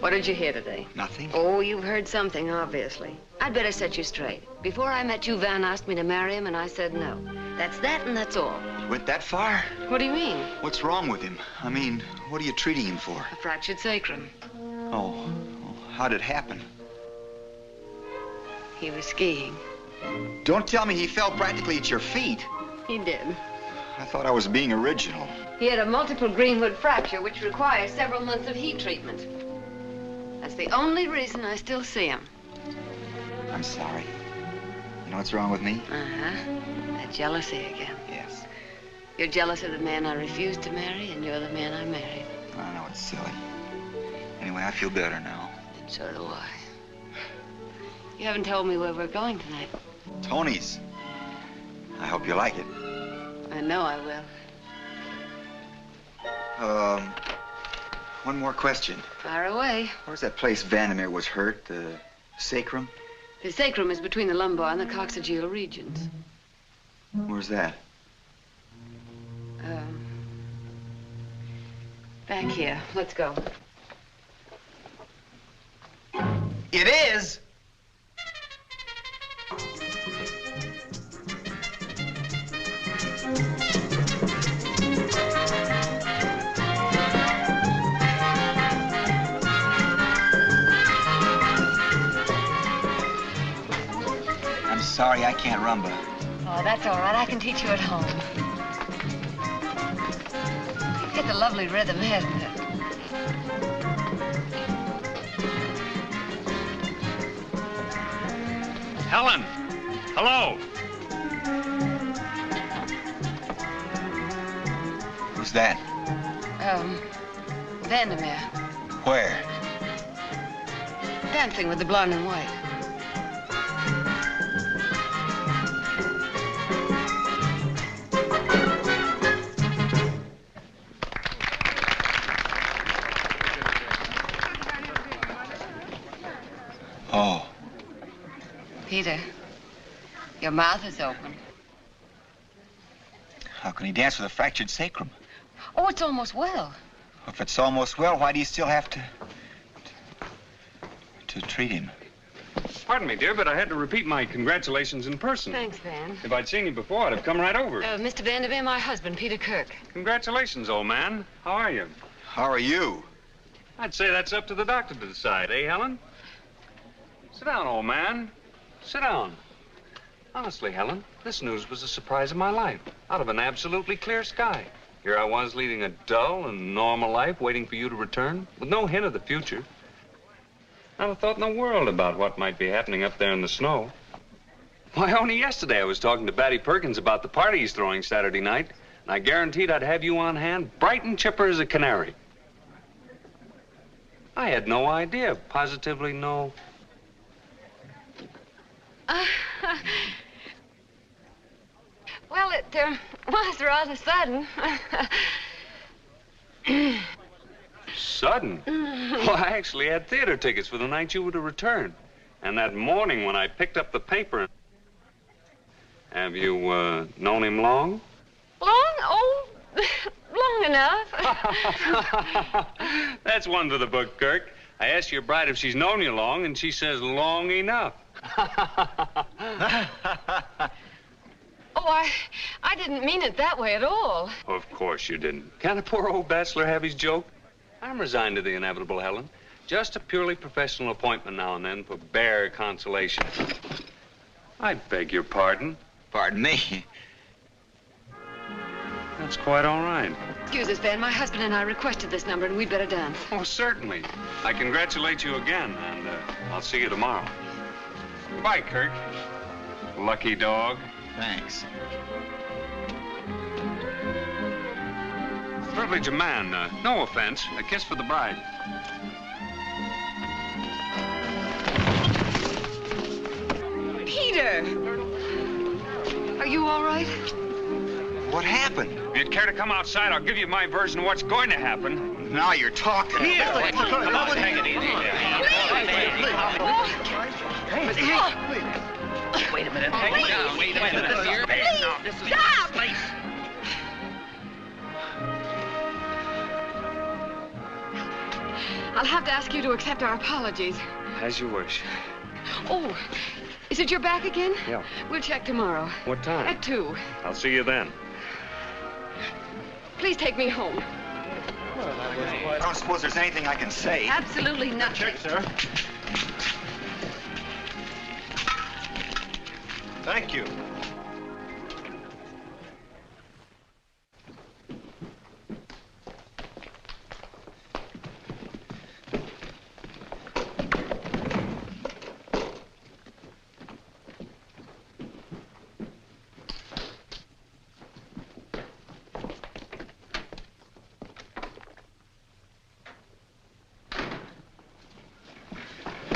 What did you hear today? Nothing. Oh, you've heard something, obviously. I'd better set you straight. Before I met you, Van asked me to marry him, and I said no. That's that, and that's all. You went that far? What do you mean? What's wrong with him? I mean, what are you treating him for? A fractured sacrum. Oh, how did it happen? He was skiing. Don't tell me he fell practically at your feet. He did. I thought I was being original. He had a multiple greenwood fracture, which requires several months of heat treatment. That's the only reason I still see him. I'm sorry. You know what's wrong with me? Uh-huh. That jealousy again. Yes. You're jealous of the man I refused to marry, and you're the man I married. I know it's silly. Anyway, I feel better now. And so do I. You haven't told me where we're going tonight. Tony's. I hope you like it. I know I will. One more question. Fire away. Where's that place Vandemer was hurt? The sacrum? The sacrum is between the lumbar and the coccygeal regions. Where's that? Back here. Let's go. It is! I'm sorry, I can't rumba. Oh, that's all right. I can teach you at home. It's a lovely rhythm, hasn't it? Helen! Hello! Who's that? Vandemer. Where? Dancing with the blonde and white. Oh. Peter, your mouth is open. How can he dance with a fractured sacrum? Oh, it's almost well. If it's almost well, why do you still have to treat him? Pardon me, dear, but I had to repeat my congratulations in person. Thanks, Van. If I'd seen you before, I'd have come right over. Mr. Vandemer, my husband, Peter Kirk. Congratulations, old man. How are you? How are you? I'd say that's up to the doctor to decide, eh, Helen? Sit down, old man. Sit down. Honestly, Helen, this news was a surprise of my life. Out of an absolutely clear sky. Here I was leading a dull and normal life, waiting for you to return, with no hint of the future. Not a thought in the world about what might be happening up there in the snow. Why, only yesterday I was talking to Batty Perkins about the party he's throwing Saturday night, and I guaranteed I'd have you on hand, bright and chipper as a canary. I had no idea, positively no... Well, it was rather sudden. Sudden? Well, I actually had theater tickets for the night you were to return. And that morning when I picked up the paper... Have you, known him long? Long? Oh, long enough. That's one to the book, Kirk. I asked your bride if she's known you long, and she says long enough. Oh, I didn't mean it that way at all. Of course you didn't. Can't a poor old bachelor have his joke? I'm resigned to the inevitable, Helen. Just a purely professional appointment now and then for bare consolation. I beg your pardon. Pardon me. That's quite all right. Excuse us, Van. My husband and I requested this number, and we'd better dance. Oh, certainly. I congratulate you again, and I'll see you tomorrow. Goodbye, Kirk. Lucky dog. Thanks. Privilege of man. No offense. A kiss for the bride. Peter! Are you all right? What happened? If you'd care to come outside, I'll give you my version of what's going to happen. Now you're talking. Here! Come on, take it easy. Wait a minute. Hang down. Wait a minute. Stop! I'll have to ask you to accept our apologies. As you wish. Oh, is it your back again? Yeah. We'll check tomorrow. What time? At 2. I'll see you then. Please take me home. I don't suppose there's anything I can say. Absolutely nothing. Check, sir. Thank you.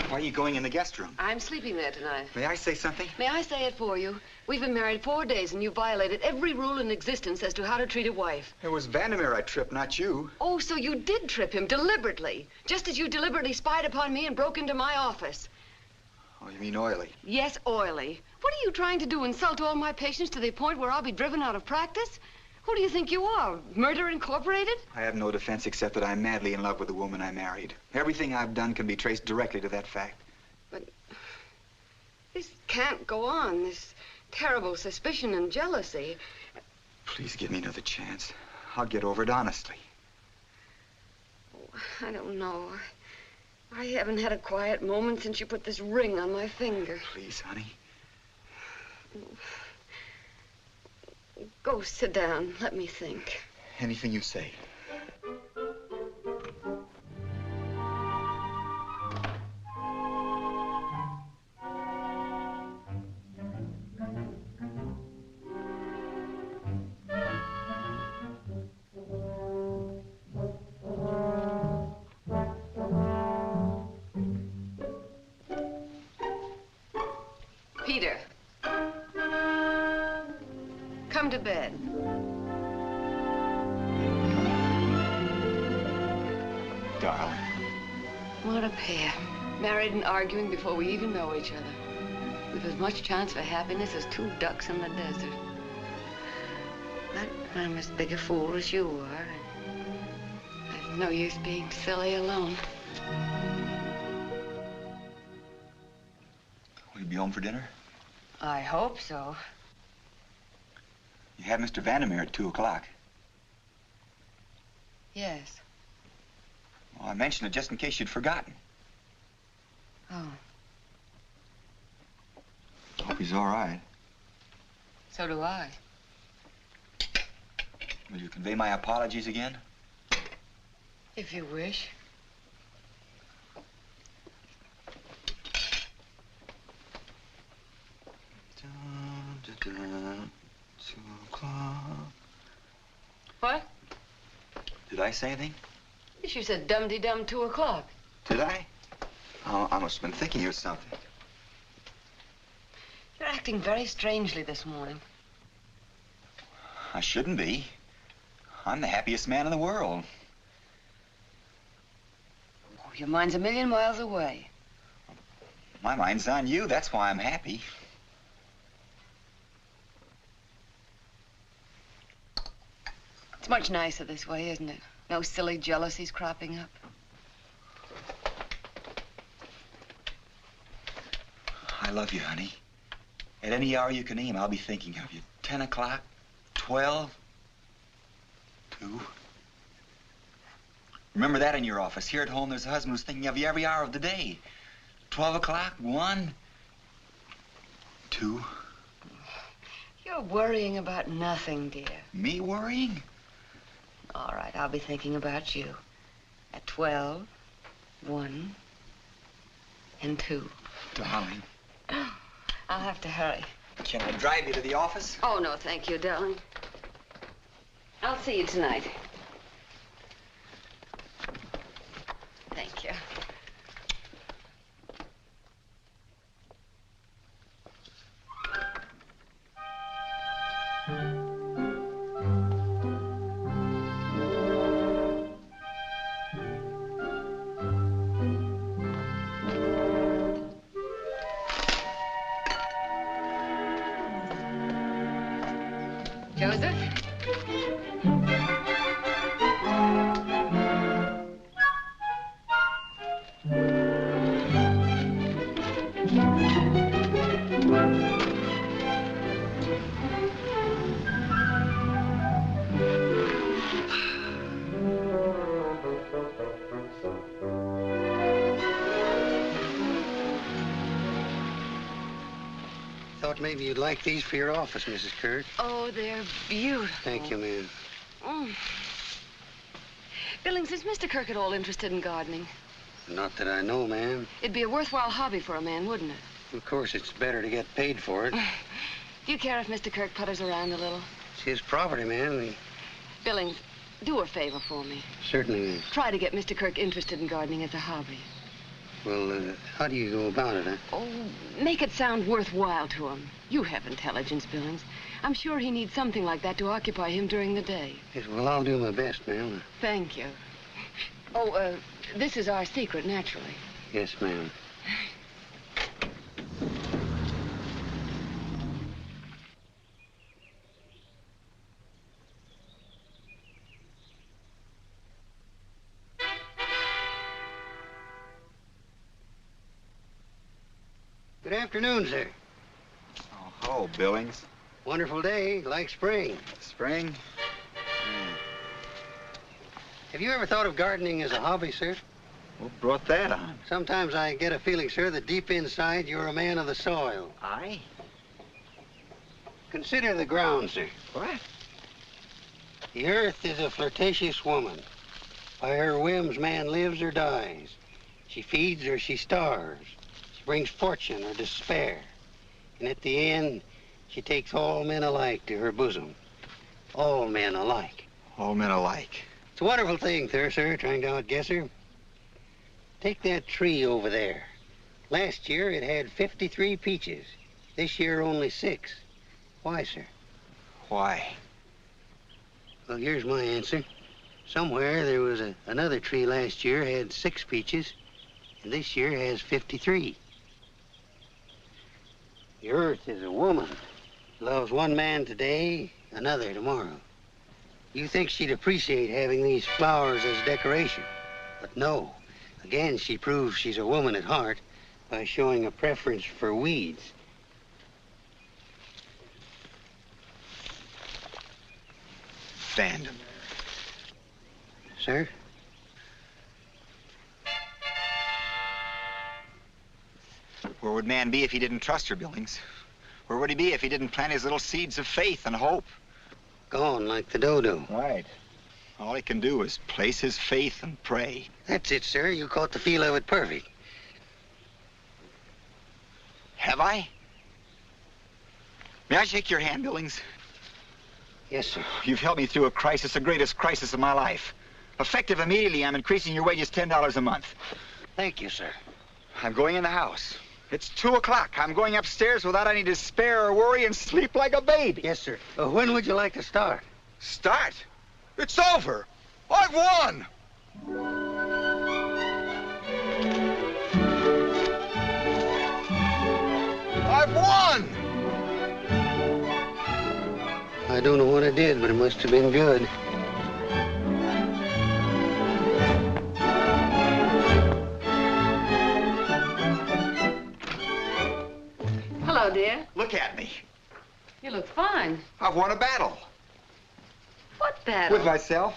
Why are you going in the guest room? I'm sleeping there tonight. May I say something? May I say it for you? We've been married 4 days, and you violated every rule in existence as to how to treat a wife. It was Vandemer I tripped, not you. Oh, so you did trip him deliberately, just as you deliberately spied upon me and broke into my office. Oh, you mean oily? Yes, oily. What are you trying to do, insult all my patients to the point where I'll be driven out of practice? Who do you think you are, Murder Incorporated? I have no defense except that I'm madly in love with the woman I married. Everything I've done can be traced directly to that fact. But this can't go on, this terrible suspicion and jealousy. Please give me another chance. I'll get over it honestly. Oh, I don't know. I haven't had a quiet moment since you put this ring on my finger. Please, honey. Go sit down. Let me think. Anything you say. Peter. Come to bed. Darling. What a pair. Married and arguing before we even know each other. We've as much chance for happiness as 2 ducks in the desert. But I'm as big a fool as you are. There's no use being silly alone. Will you be home for dinner? I hope so. You have Mr. Vandemer at 2 o'clock. Yes. Well, I mentioned it just in case you'd forgotten. Oh. Hope he's all right. So do I. Will you convey my apologies again? If you wish. Dun, 2 o'clock. What? Did I say anything? You said dum-de-dum 2 o'clock. Did I? Oh, I must have been thinking of something. You're acting very strangely this morning. I shouldn't be. I'm the happiest man in the world. Oh, your mind's a million miles away. My mind's on you. That's why I'm happy. It's much nicer this way, isn't it? No silly jealousies cropping up. I love you, honey. At any hour you can name, I'll be thinking of you. 10 o'clock, 12, 2. Remember that in your office. Here at home, there's a husband who's thinking of you every hour of the day. 12 o'clock, 1, 2. You're worrying about nothing, dear. Me worrying? All right, I'll be thinking about you. At 12, 1, and 2. Darling. I'll have to hurry. Can I drive you to the office? Oh, no, thank you, darling. I'll see you tonight. Thank you. Joseph? Thought maybe you'd like these for your office, Mrs. Kirk. Oh, they're beautiful. Thank you, ma'am. Mm. Billings, is Mr. Kirk at all interested in gardening? Not that I know, ma'am. It'd be a worthwhile hobby for a man, wouldn't it? Of course, it's better to get paid for it. Do you care if Mr. Kirk putters around a little? It's his property, ma'am. Billings, do a favor for me. Certainly, ma'am. Try to get Mr. Kirk interested in gardening as a hobby. Well, how do you go about it, huh? Oh, make it sound worthwhile to him. You have intelligence, Billings. I'm sure he needs something like that to occupy him during the day. Yes, well, I'll do my best, ma'am. Thank you. Oh, this is our secret, naturally. Yes, ma'am. Good afternoon, sir. Oh, hello, Billings. Wonderful day, like spring. Spring? Have you ever thought of gardening as a hobby, sir? What brought that on? Sometimes I get a feeling, sir, that deep inside you're a man of the soil. I? Consider the ground, sir. What? The earth is a flirtatious woman. By her whims, man lives or dies. She feeds or she starves. She brings fortune or despair. And at the end, she takes all men alike to her bosom. All men alike. All men alike. It's a wonderful thing, sir, trying to outguess her. Take that tree over there. Last year, it had 53 peaches. This year, only 6. Why, sir? Why? Well, here's my answer. Somewhere there was another tree last year had 6 peaches, and this year has 53. The earth is a woman. Loves one man today, another tomorrow. You think she'd appreciate having these flowers as decoration, but no. Again, she proves she's a woman at heart by showing a preference for weeds. Vandemer. Sir? Where would man be if he didn't trust her, Billings? Where would he be if he didn't plant his little seeds of faith and hope? Gone like the dodo. Right. All he can do is place his faith and pray. That's it, sir. You caught the feel of it perfect. Have I? May I shake your hand, Billings? Yes, sir. You've helped me through a crisis, the greatest crisis of my life. Effective immediately, I'm increasing your wages $10 a month. Thank you, sir. I'm going in the house. It's 2 o'clock. I'm going upstairs without any despair or worry and sleep like a baby. Yes, sir. When would you like to start? Start? It's over. I've won. I've won! I don't know what I did, but it must have been good. Hello, dear. Look at me. You look fine. I've won a battle. What battle? With myself.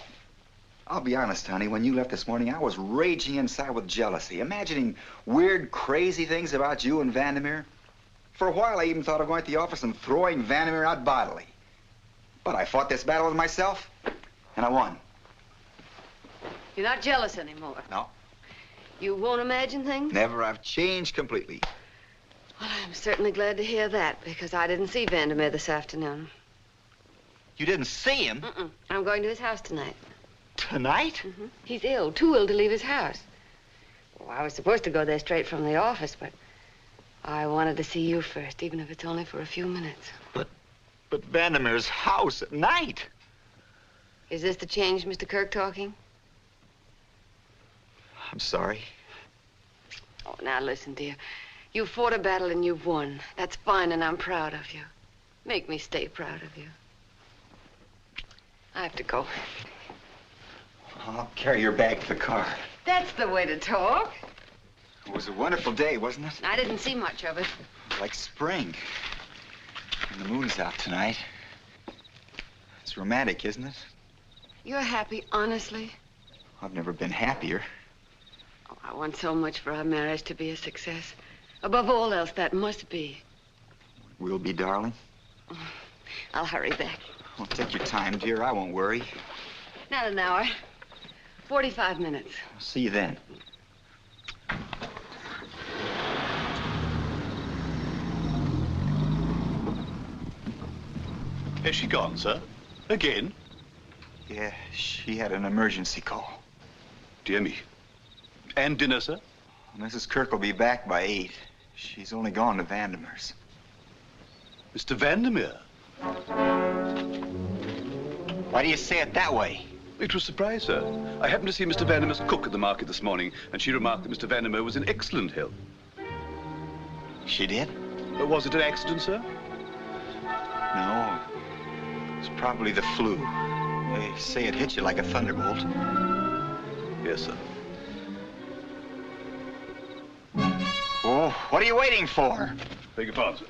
I'll be honest, honey. When you left this morning, I was raging inside with jealousy, imagining weird, crazy things about you and Vandemer. For a while, I even thought of going to the office and throwing Vandemer out bodily. But I fought this battle with myself, and I won. You're not jealous anymore. No. You won't imagine things? Never. I've changed completely. Well, I'm certainly glad to hear that, because I didn't see Vandemer this afternoon. You didn't see him? Mm-mm. I'm going to his house tonight. Tonight? Mm-hmm. He's ill, too ill to leave his house. Well, I was supposed to go there straight from the office, but I wanted to see you first, even if it's only for a few minutes. But Vandemer's house at night. Is this the change, Mr. Kirk talking? I'm sorry. Oh, now listen, dear. You fought a battle and you've won. That's fine, and I'm proud of you. Make me stay proud of you. I have to go. I'll carry your bag to the car. That's the way to talk. It was a wonderful day, wasn't it? I didn't see much of it. Like spring. And the moon's out tonight. It's romantic, isn't it? You're happy, honestly? I've never been happier. Oh, I want so much for our marriage to be a success. Above all else, that must be. We'll be, darling. I'll hurry back. Well, take your time, dear. I won't worry. Not an hour. 45 minutes. I'll see you then. Has she gone, sir? Again? Yeah, she had an emergency call. Dear me. And dinner, sir? Mrs. Kirk will be back by 8. She's only gone to Vandemer's. Mr. Vandemer? Why do you say it that way? It was a surprise, sir. I happened to see Mr. Vandemer's cook at the market this morning, and she remarked that Mr. Vandemer was in excellent health. She did? Was it an accident, sir? No. It's probably the flu. They say it hit you like a thunderbolt. Yes, sir. Oh, what are you waiting for? Beg your pardon, sir.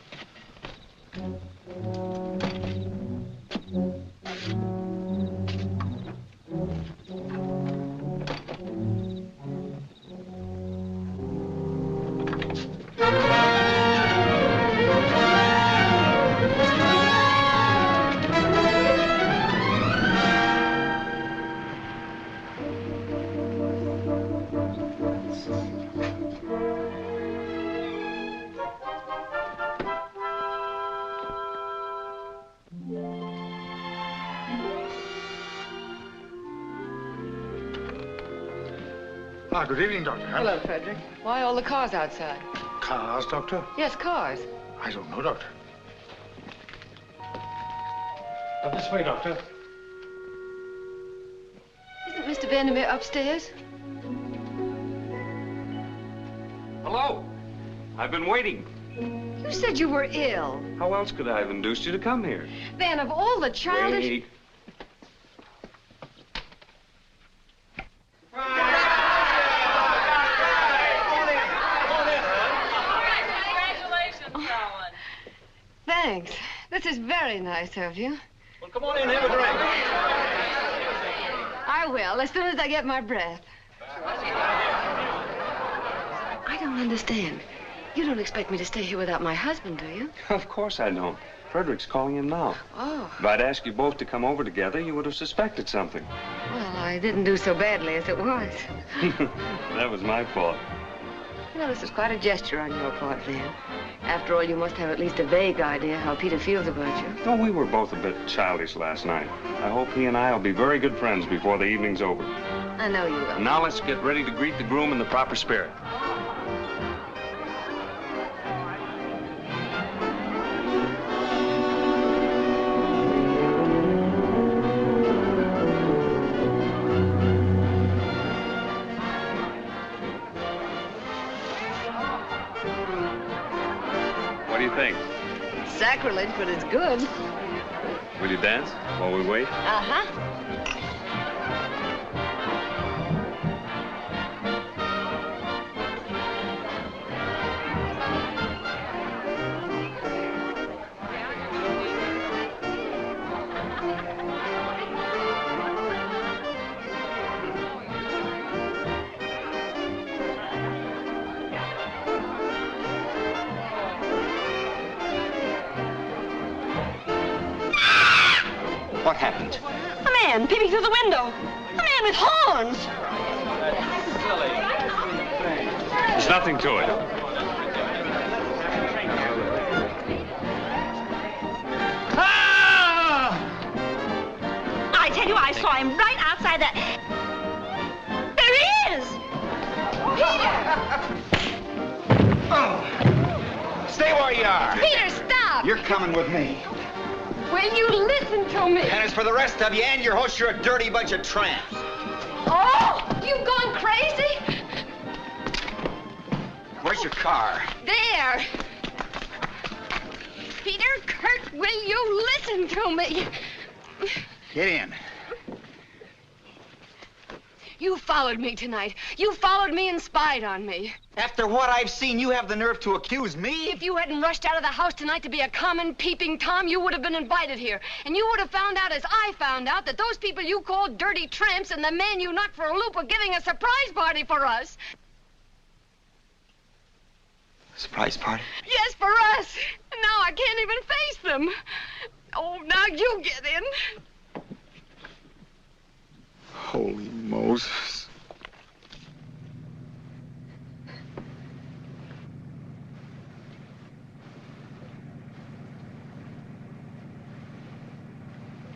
Good evening, Dr. Hunt. Hello, Frederick. Why all the cars outside? Cars, Doctor? Yes, cars. I don't know, Doctor. This way, Doctor. Isn't Mr. Vandemer upstairs? Hello. I've been waiting. You said you were ill. How else could I have induced you to come here? Van, of all the childish... Wait. Thanks. This is very nice of you. Well, come on in, have a drink. I will, as soon as I get my breath. I don't understand. You don't expect me to stay here without my husband, do you? Of course I don't. Frederick's calling him now. Oh. If I'd asked you both to come over together, you would have suspected something. Well, I didn't do so badly as it was. That was my fault. You know, this is quite a gesture on your part, Van. After all, you must have at least a vague idea how Peter feels about you. Oh, we were both a bit childish last night. I hope he and I will be very good friends before the evening's over. I know you will. Now let's get ready to greet the groom in the proper spirit. What do you think? Sacrilege, but it's good. Will you dance while we wait? Uh-huh. What happened? A man peeping through the window. A man with horns. There's nothing to it. I tell you, I saw him right outside that. There he is! Peter! Oh. Stay where you are. Peter, stop! You're coming with me. Will you listen to me? And as for the rest of you and your host, you're a dirty bunch of tramps. Oh, you've gone crazy? Where's your car? There. Peter Kirk, will you listen to me? Get in. You followed me tonight. You followed me and spied on me. After what I've seen, you have the nerve to accuse me? If you hadn't rushed out of the house tonight to be a common peeping Tom, you would have been invited here. And you would have found out, as I found out, that those people you called dirty tramps and the man you knocked for a loop were giving a surprise party for us. Surprise party? Yes, for us. And now I can't even face them. Oh, now you get in. Holy Moses.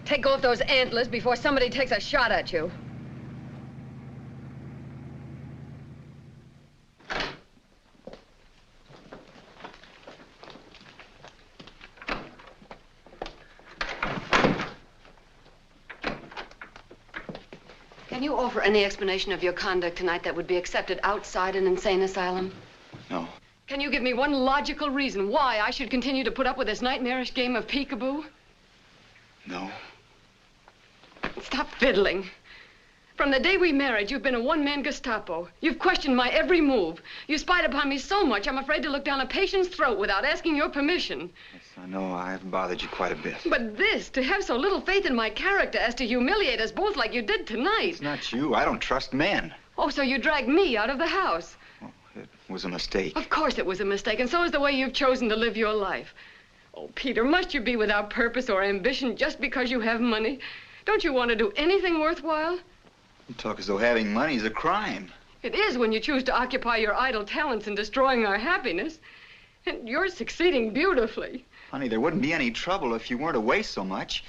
Take off those antlers before somebody takes a shot at you. Can you offer any explanation of your conduct tonight that would be accepted outside an insane asylum? No. Can you give me one logical reason why I should continue to put up with this nightmarish game of peekaboo? No. Stop fiddling. From the day we married, you've been a one-man Gestapo. You've questioned my every move. You spied upon me so much, I'm afraid to look down a patient's throat without asking your permission. Yes, I know. I've bothered you quite a bit. But this, to have so little faith in my character as to humiliate us both like you did tonight. It's not you. I don't trust men. Oh, so you dragged me out of the house. It was a mistake. Of course it was a mistake, and so is the way you've chosen to live your life. Oh, Peter, must you be without purpose or ambition just because you have money? Don't you want to do anything worthwhile? You talk as though having money is a crime. It is when you choose to occupy your idle talents in destroying our happiness. And you're succeeding beautifully. Honey, there wouldn't be any trouble if you weren't away so much.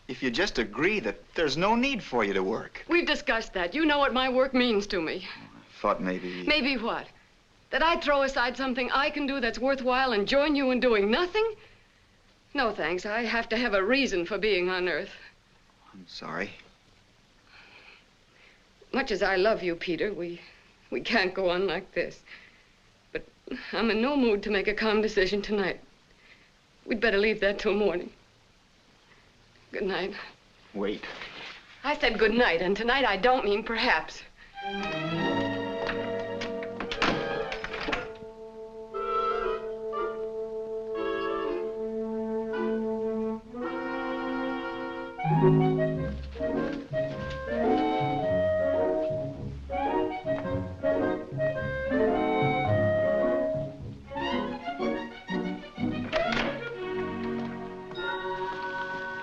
If you just agree that there's no need for you to work. We've discussed that. You know what my work means to me. I thought maybe... Maybe what? That I'd throw aside something I can do that's worthwhile and join you in doing nothing? No, thanks. I have to have a reason for being on Earth. I'm sorry. Much as I love you, Peter, we can't go on like this. But I'm in no mood to make a calm decision tonight. We'd better leave that till morning. Good night. Wait. I said good night, and tonight I don't mean perhaps.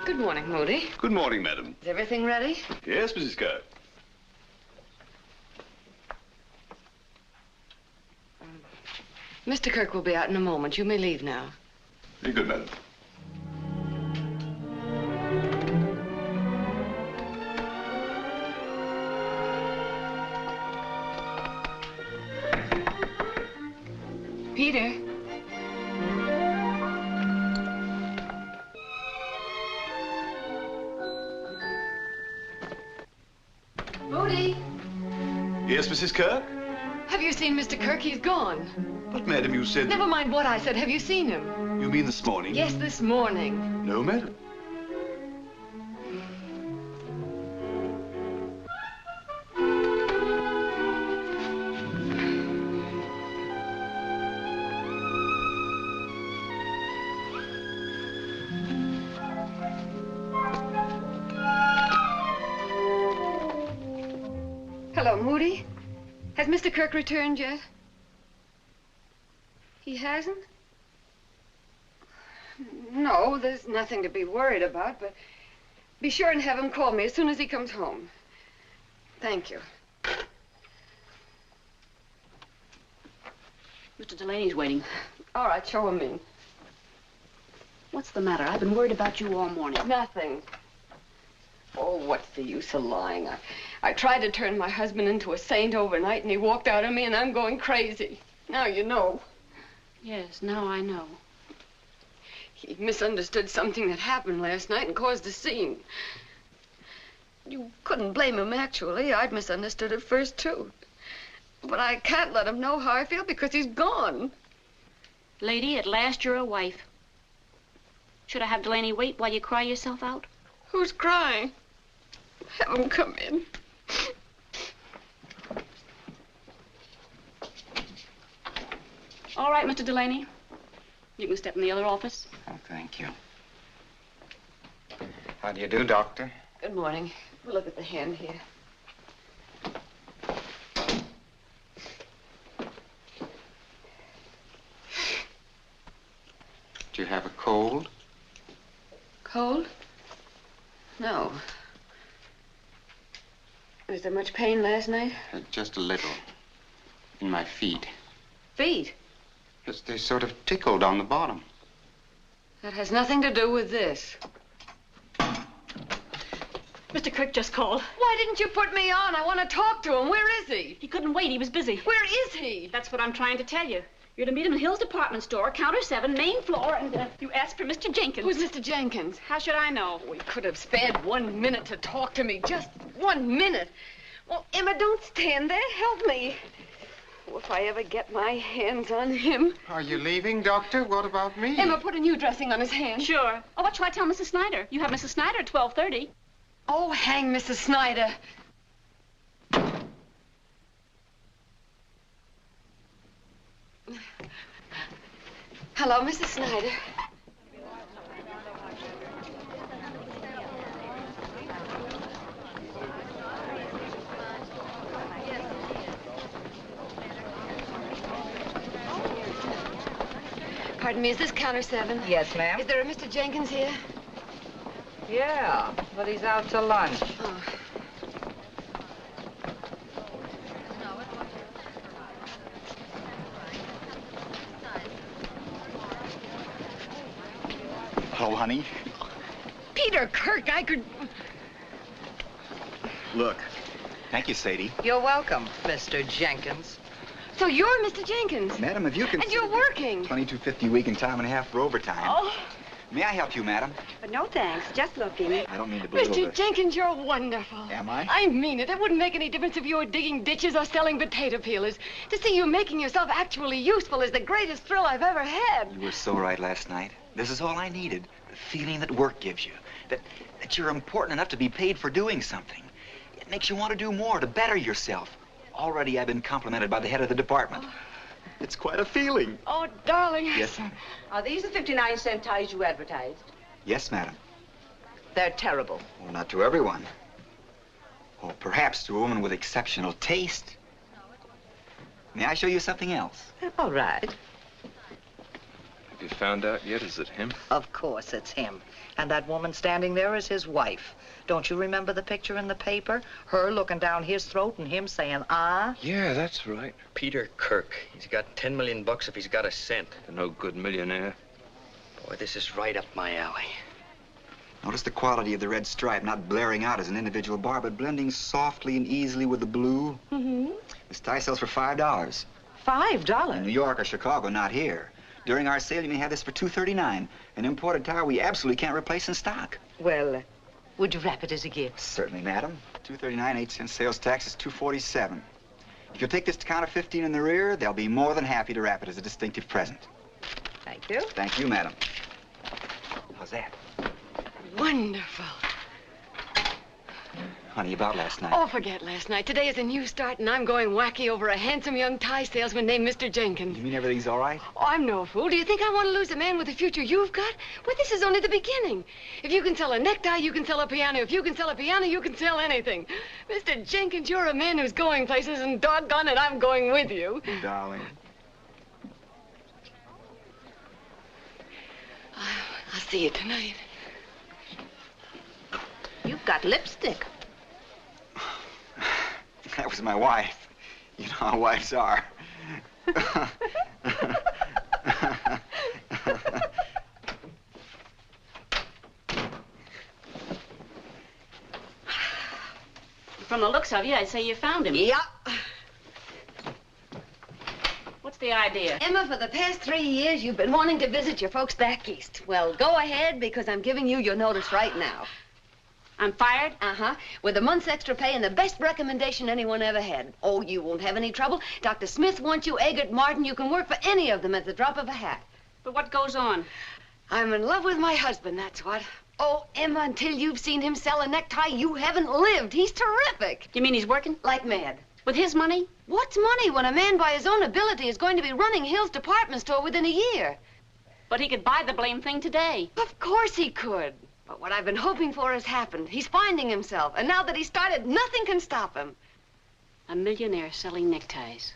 Good morning, Moody. Good morning, madam. Is everything ready? Yes, Mrs. Kirk. Mr. Kirk will be out in a moment. You may leave now. Very good, madam. Peter. Moody, Yes, Mrs. Kirk? have you seen Mr. Kirk? He's gone. But, madam, you said... Never mind what I said. Have you seen him? You mean this morning? Yes, this morning. No, madam. Hello, Moody. Has Mr. Kirk returned yet? He hasn't? No, there's nothing to be worried about, but be sure and have him call me as soon as he comes home. Thank you. Mr. Delaney's waiting. All right, show him in. What's the matter? I've been worried about you all morning. Nothing. Oh, what's the use of lying? I tried to turn my husband into a saint overnight, and he walked out on me, and I'm going crazy. Now you know. Yes, now I know. He misunderstood something that happened last night and caused a scene. You couldn't blame him, actually. I'd misunderstood it first, too. But I can't let him know how I feel because he's gone. Lady, at last you're a wife. Should I have Delaney wait while you cry yourself out? Who's crying? Have him come in. All right, Mr. Delaney. You can step in the other office. Oh, thank you. How do you do, Doctor? Good morning. We'll look at the hand here. Do you have a cold? Cold? No. Was there much pain last night? Just a little. In my feet. Feet? Yes, they sort of tickled on the bottom. That has nothing to do with this. Mr. Kirk just called. Why didn't you put me on? I want to talk to him. Where is he? He couldn't wait. He was busy. Where is he? That's what I'm trying to tell you. You're to meet him in Hill's department store, counter 7, main floor, and you ask for Mr. Jenkins. Who's Mr. Jenkins? How should I know? We could have spared 1 minute to talk to me. Just 1 minute. Well, Emma, don't stand there. Help me. Oh, if I ever get my hands on him. Are you leaving, Doctor? What about me? Emma, put a new dressing on his hand. Sure. Oh, what shall I tell Mrs. Snyder? You have Mrs. Snyder at 12:30. Oh, hang Mrs. Snyder. Hello, Mrs. Snyder. Pardon me, is this counter 7? Yes, ma'am. Is there a Mr. Jenkins here? Yeah, but he's out to lunch. Oh. Hello, honey. Peter Kirk, I could... Look. Thank you, Sadie. You're welcome, Mr. Jenkins. So you're Mr. Jenkins? Madam, if you can... And you're working. $22.50 a week and time and a half for overtime. Oh. May I help you, madam? No, thanks. Just looking. I don't mean to belittle Mr. this. Jenkins, you're wonderful. Am I? I mean it. It wouldn't make any difference if you were digging ditches or selling potato peelers. To see you making yourself actually useful is the greatest thrill I've ever had. You were so right last night. This is all I needed. The feeling that work gives you. That you're important enough to be paid for doing something. It makes you want to do more, to better yourself. Already I've been complimented by the head of the department. It's quite a feeling. Oh, darling. Yes, Are these the 59-cent ties you advertised? yes, madam. They're terrible. Well, not to everyone. Or perhaps to a woman with exceptional taste. May I show you something else? All right. You found out yet? Is it him? Of course it's him. And that woman standing there is his wife. Don't you remember the picture in the paper? Her looking down his throat and him saying, ah? Yeah, that's right. Peter Kirk. He's got 10 million bucks if he's got a cent. The no good millionaire. Boy, this is right up my alley. Notice the quality of the red stripe, not blaring out as an individual bar, but blending softly and easily with the blue. Mm-hmm. This tie sells for $5. $5? In New York or Chicago, not here. During our sale, you may have this for $2.39. An imported tire we absolutely can't replace in stock. Well, would you wrap it as a gift? Certainly, madam. $2.39, 8 cents sales tax is $2.47. If you'll take this to counter 15 in the rear, they'll be more than happy to wrap it as a distinctive present. Thank you. Thank you, madam. How's that? Wonderful. Honey, about last night. Oh, forget last night. Today is a new start, and I'm going wacky over a handsome young tie salesman named Mr. Jenkins. You mean everything's all right? Oh, I'm no fool. Do you think I want to lose a man with the future you've got? Well, this is only the beginning. If you can sell a necktie, you can sell a piano. If you can sell a piano, you can sell anything. Mr. Jenkins, you're a man who's going places, and doggone it, I'm going with you. Darling. I'll see you tonight. You've got lipstick. That was my wife. You know how wives are. From the looks of you, I'd say you found him. Yeah. What's the idea? Emma, for the past 3 years, you've been wanting to visit your folks back east. Well, go ahead, because I'm giving you your notice right now. I'm fired? Uh-huh. With a month's extra pay and the best recommendation anyone ever had. Oh, you won't have any trouble. Dr. Smith wants you, Eggert, Martin. You can work for any of them at the drop of a hat. But what goes on? I'm in love with my husband, that's what. Oh, Emma, until you've seen him sell a necktie, you haven't lived. He's terrific. You mean he's working? Like mad. With his money? What's money when a man by his own ability is going to be running Hill's department store within a year? But he could buy the blame thing today. Of course he could. But what I've been hoping for has happened. He's finding himself. And now that he started, nothing can stop him. A millionaire selling neckties.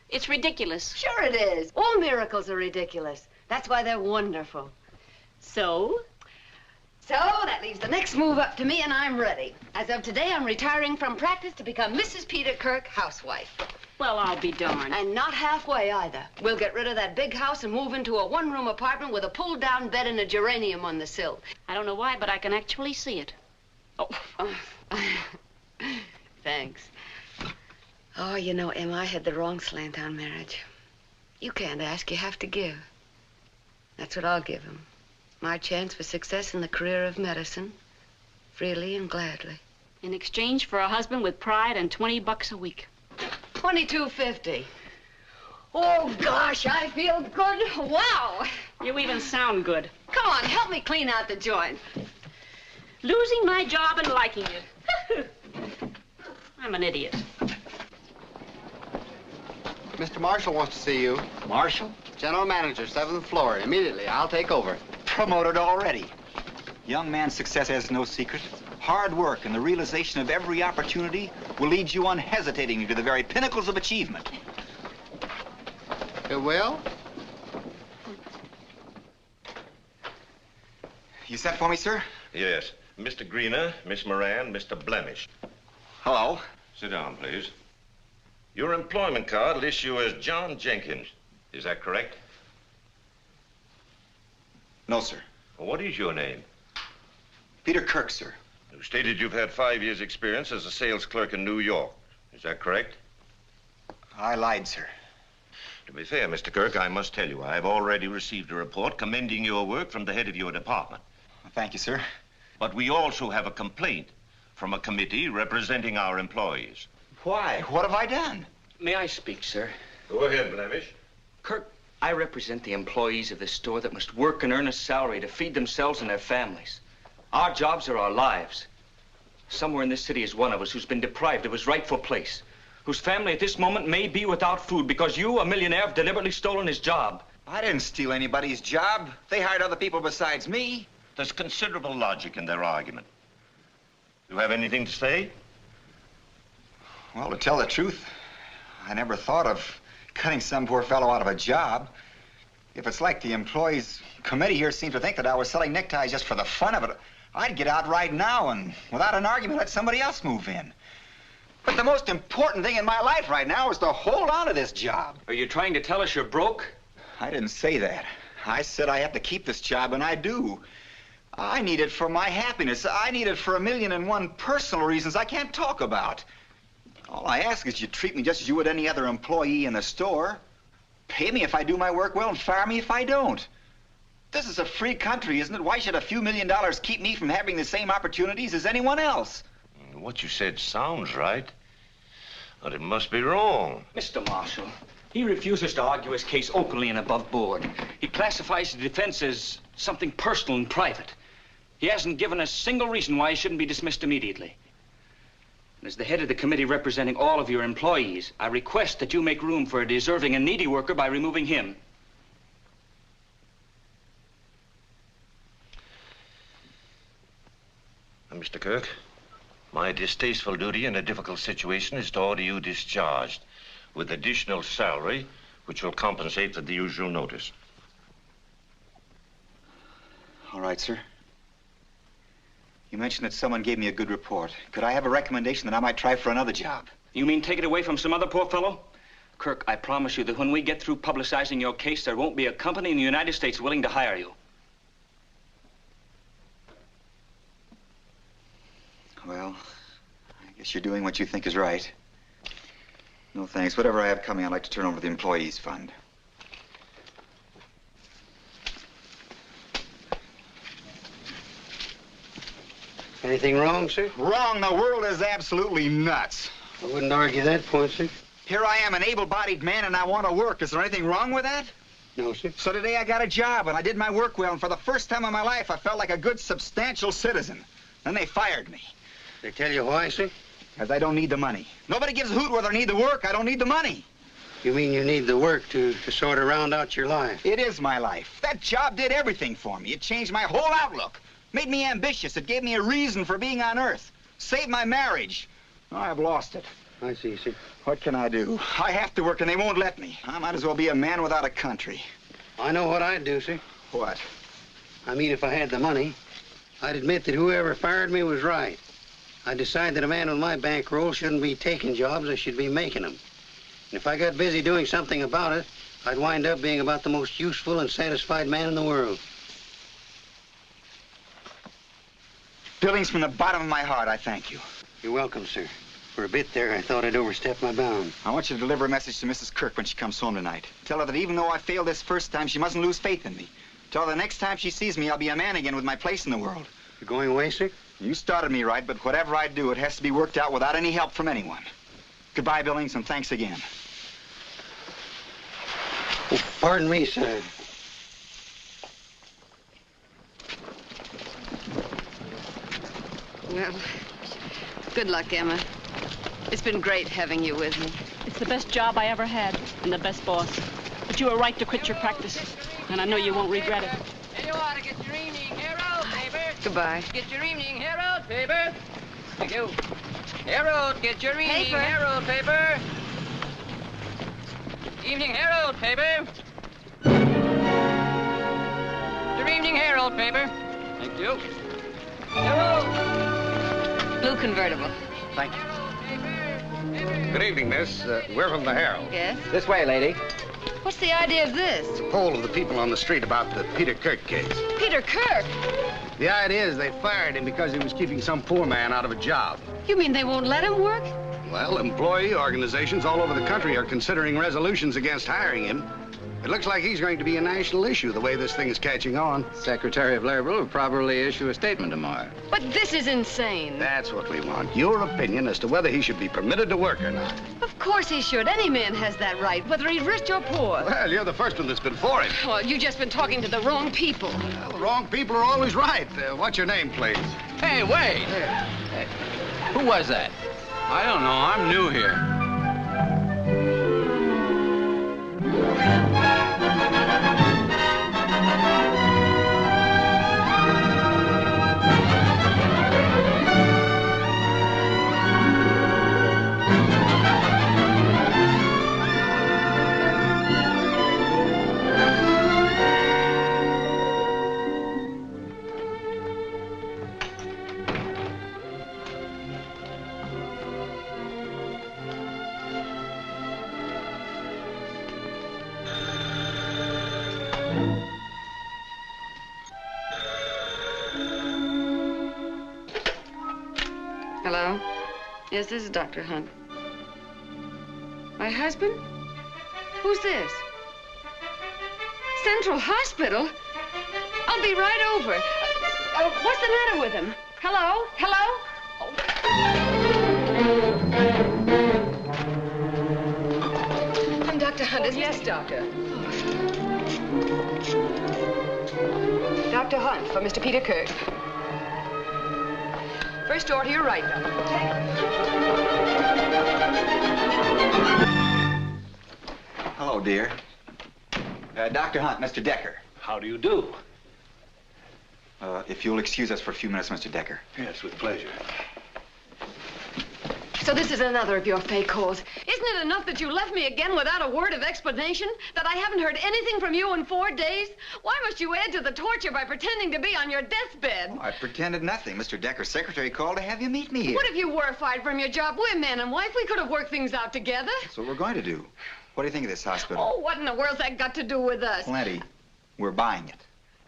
It's ridiculous. Sure it is. All miracles are ridiculous. That's why they're wonderful. So? So that leaves the next move up to me, and I'm ready. As of today, I'm retiring from practice to become Mrs. Peter Kirk, housewife. Well, I'll be darned. And not halfway either. We'll get rid of that big house and move into a one-room apartment with a pulled-down bed and a geranium on the sill. I don't know why, but I can actually see it. Oh. Thanks. Oh, you know, Emma, I had the wrong slant on marriage. You can't ask, you have to give. That's what I'll give him. My chance for success in the career of medicine, freely and gladly. In exchange for a husband with pride and $20 a week. $22.50. Oh, gosh, I feel good. Wow. You even sound good. Come on, help me clean out the joint. Losing my job and liking it. I'm an idiot. Mr. Marshall wants to see you. Marshall? General manager, 7th floor. Immediately. I'll take over. Promoted already. Young man's success has no secret. Hard work and the realization of every opportunity will lead you unhesitatingly to the very pinnacles of achievement. It will? You sent for me, sir? Yes. Mr. Greener, Miss Moran, Mr. Blemish. Hello. Sit down, please. Your employment card lists you as John Jenkins. Is that correct? No, sir. What is your name? Peter Kirk, sir. You stated you've had 5 years' experience as a sales clerk in New York. Is that correct? I lied, sir. To be fair, Mr. Kirk, I must tell you, I've already received a report commending your work from the head of your department. Thank you, sir. But we also have a complaint from a committee representing our employees. Why? What have I done? May I speak, sir? Go ahead, Blemish. Kirk, I represent the employees of this store that must work and earn a salary to feed themselves and their families. Our jobs are our lives. Somewhere in this city is one of us who's been deprived of his rightful place, whose family at this moment may be without food because you, a millionaire, have deliberately stolen his job. I didn't steal anybody's job. They hired other people besides me. There's considerable logic in their argument. You have anything to say? Well, to tell the truth, I never thought of cutting some poor fellow out of a job. If it's like the employees committee here seems to think that I was selling neckties just for the fun of it, I'd get out right now and, without an argument, let somebody else move in. But the most important thing in my life right now is to hold on to this job. Are you trying to tell us you're broke? I didn't say that. I said I have to keep this job, and I do. I need it for my happiness. I need it for 1,000,001 personal reasons I can't talk about. All I ask is you treat me just as you would any other employee in the store. Pay me if I do my work well and fire me if I don't. This is a free country, isn't it? Why should a few $1,000,000 keep me from having the same opportunities as anyone else? What you said sounds right, but it must be wrong. Mr. Marshall, he refuses to argue his case openly and above board. He classifies the defense as something personal and private. He hasn't given a single reason why he shouldn't be dismissed immediately. And as the head of the committee representing all of your employees, I request that you make room for a deserving and needy worker by removing him. Mr. Kirk, my distasteful duty in a difficult situation is to order you discharged with additional salary, which will compensate for the usual notice. All right, sir. You mentioned that someone gave me a good report. Could I have a recommendation that I might try for another job? You mean take it away from some other poor fellow? Kirk, I promise you that when we get through publicizing your case, there won't be a company in the United States willing to hire you. Well, I guess you're doing what you think is right. No thanks. Whatever I have coming, I'd like to turn over to the employees' fund. Anything wrong, sir? Wrong? The world is absolutely nuts. I wouldn't argue that point, sir. Here I am, an able-bodied man, and I want to work. Is there anything wrong with that? No, sir. So today I got a job, and I did my work well, and for the first time in my life, I felt like a good, substantial citizen. Then they fired me. They tell you why, sir? Because I don't need the money. Nobody gives a hoot whether I need the work. I don't need the money. You mean you need the work to sort of round out your life? It is my life. That job did everything for me. It changed my whole outlook. Made me ambitious. It gave me a reason for being on Earth. Saved my marriage. Oh, I've lost it. I see, sir. What can I do? I have to work, and they won't let me. I might as well be a man without a country. I know what I'd do, sir. What? I mean, if I had the money, I'd admit that whoever fired me was right. I'd decide that a man with my bankroll shouldn't be taking jobs, I should be making them. And if I got busy doing something about it, I'd wind up being about the most useful and satisfied man in the world. Billings, from the bottom of my heart, I thank you. You're welcome, sir. For a bit there, I thought I'd overstepped my bounds. I want you to deliver a message to Mrs. Kirk when she comes home tonight. Tell her that even though I failed this first time, she mustn't lose faith in me. Tell her the next time she sees me, I'll be a man again with my place in the world. You're going away, sir? You started me right, but whatever I do, it has to be worked out without any help from anyone. Goodbye, Billings, and thanks again. Oh, pardon me, sir. Well, good luck, Emma. It's been great having you with me. It's the best job I ever had and the best boss. But you were right to quit your practice, and I know you won't regret it. Hey, you ought to get your evening Herald paper. Goodbye. Get your evening Herald paper. Thank you. Herald, get your evening Paper. Herald paper. Evening Herald paper. Your evening Herald paper. Thank you. Herald. Blue convertible. Thank you. Good evening, miss. We're from the Herald. Yes? This way, lady. What's the idea of this? Poll of the people on the street about the Peter Kirk case. Peter Kirk? The idea is they fired him because he was keeping some poor man out of a job. You mean they won't let him work? Well, employee organizations all over the country are considering resolutions against hiring him. It looks like he's going to be a national issue, the way this thing is catching on. Secretary of Labor will probably issue a statement tomorrow. But this is insane. That's what we want. Your opinion as to whether he should be permitted to work or not. Of course he should. Any man has that right, whether he's rich or poor. Well, you're the first one that's been for him. Well, you've just been talking to the wrong people. Well, the wrong people are always right. What's your name, please? Hey, wait! Hey, who was that? I don't know. I'm new here. Hello? Yes, this is Dr. Hunt. My husband? Who's this? Central Hospital? I'll be right over. What's the matter with him? Hello? Hello? I'm Dr. Hunt, isn't Yes, doctor. Dr. Hunt, for Mr. Peter Kirk. First door to your right, doctor. Hello, dear. Dr. Hunt, Mr. Decker. How do you do? If you'll excuse us for a few minutes, Mr. Decker. Yes, with pleasure. So this is another of your fake calls. Isn't it enough that you left me again without a word of explanation? That I haven't heard anything from you in 4 days? Why must you add to the torture by pretending to be on your deathbed? Oh, I pretended nothing. Mr. Decker's secretary called to have you meet me here. What if you were fired from your job? We're man and wife. We could have worked things out together. That's what we're going to do. What do you think of this hospital? Oh, what in the world's that got to do with us? Plenty. We're buying it.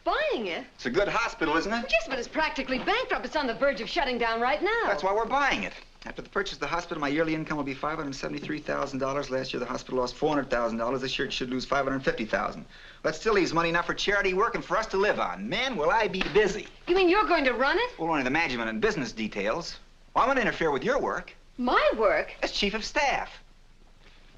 Buying it? It's a good hospital, isn't it? Yes, but it's practically bankrupt. It's on the verge of shutting down right now. That's why we're buying it. After the purchase of the hospital, my yearly income will be $573,000. Last year, the hospital lost $400,000. This year, it should lose $550,000. That still leaves money enough for charity work and for us to live on. Man, will I be busy. You mean you're going to run it? Well, only the management and business details. Well, I want to interfere with your work. My work? As chief of staff.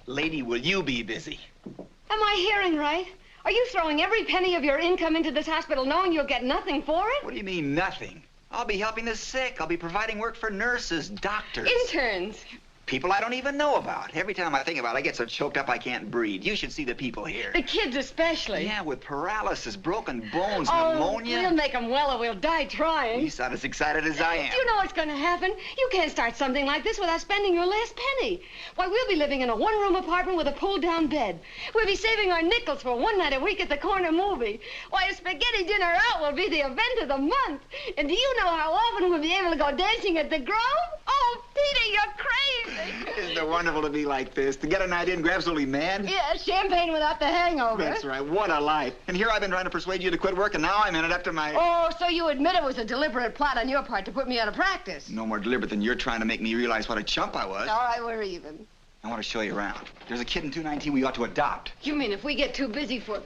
Lady, will you be busy? Am I hearing right? Are you throwing every penny of your income into this hospital knowing you'll get nothing for it? What do you mean, nothing? I'll be helping the sick. I'll be providing work for nurses, doctors. Interns. People I don't even know about. Every time I think about it, I get so choked up I can't breathe. You should see the people here. The kids especially. Yeah, with paralysis, broken bones, oh, pneumonia. We'll make them well or we'll die trying. You sound as excited as I am. Do you know what's going to happen? You can't start something like this without spending your last penny. Why, we'll be living in a one-room apartment with a pull-down bed. We'll be saving our nickels for one night a week at the corner movie. Why, a spaghetti dinner out will be the event of the month. And do you know how often we'll be able to go dancing at the Grove? Oh, Peter, you're crazy. Isn't it wonderful to be like this? To get a night in, grab somebody mad? Yeah, champagne without the hangover. That's right. What a life. And here I've been trying to persuade you to quit work, and now I'm in it up to my... Oh, so you admit it was a deliberate plot on your part to put me out of practice? No more deliberate than you're trying to make me realize what a chump I was. All right, we're even. I want to show you around. There's a kid in 219 we ought to adopt. You mean if we get too busy for...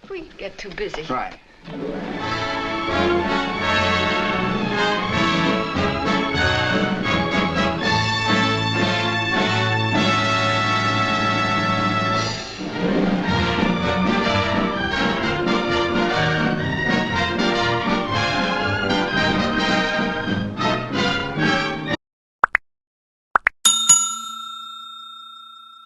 If we get too busy? Right.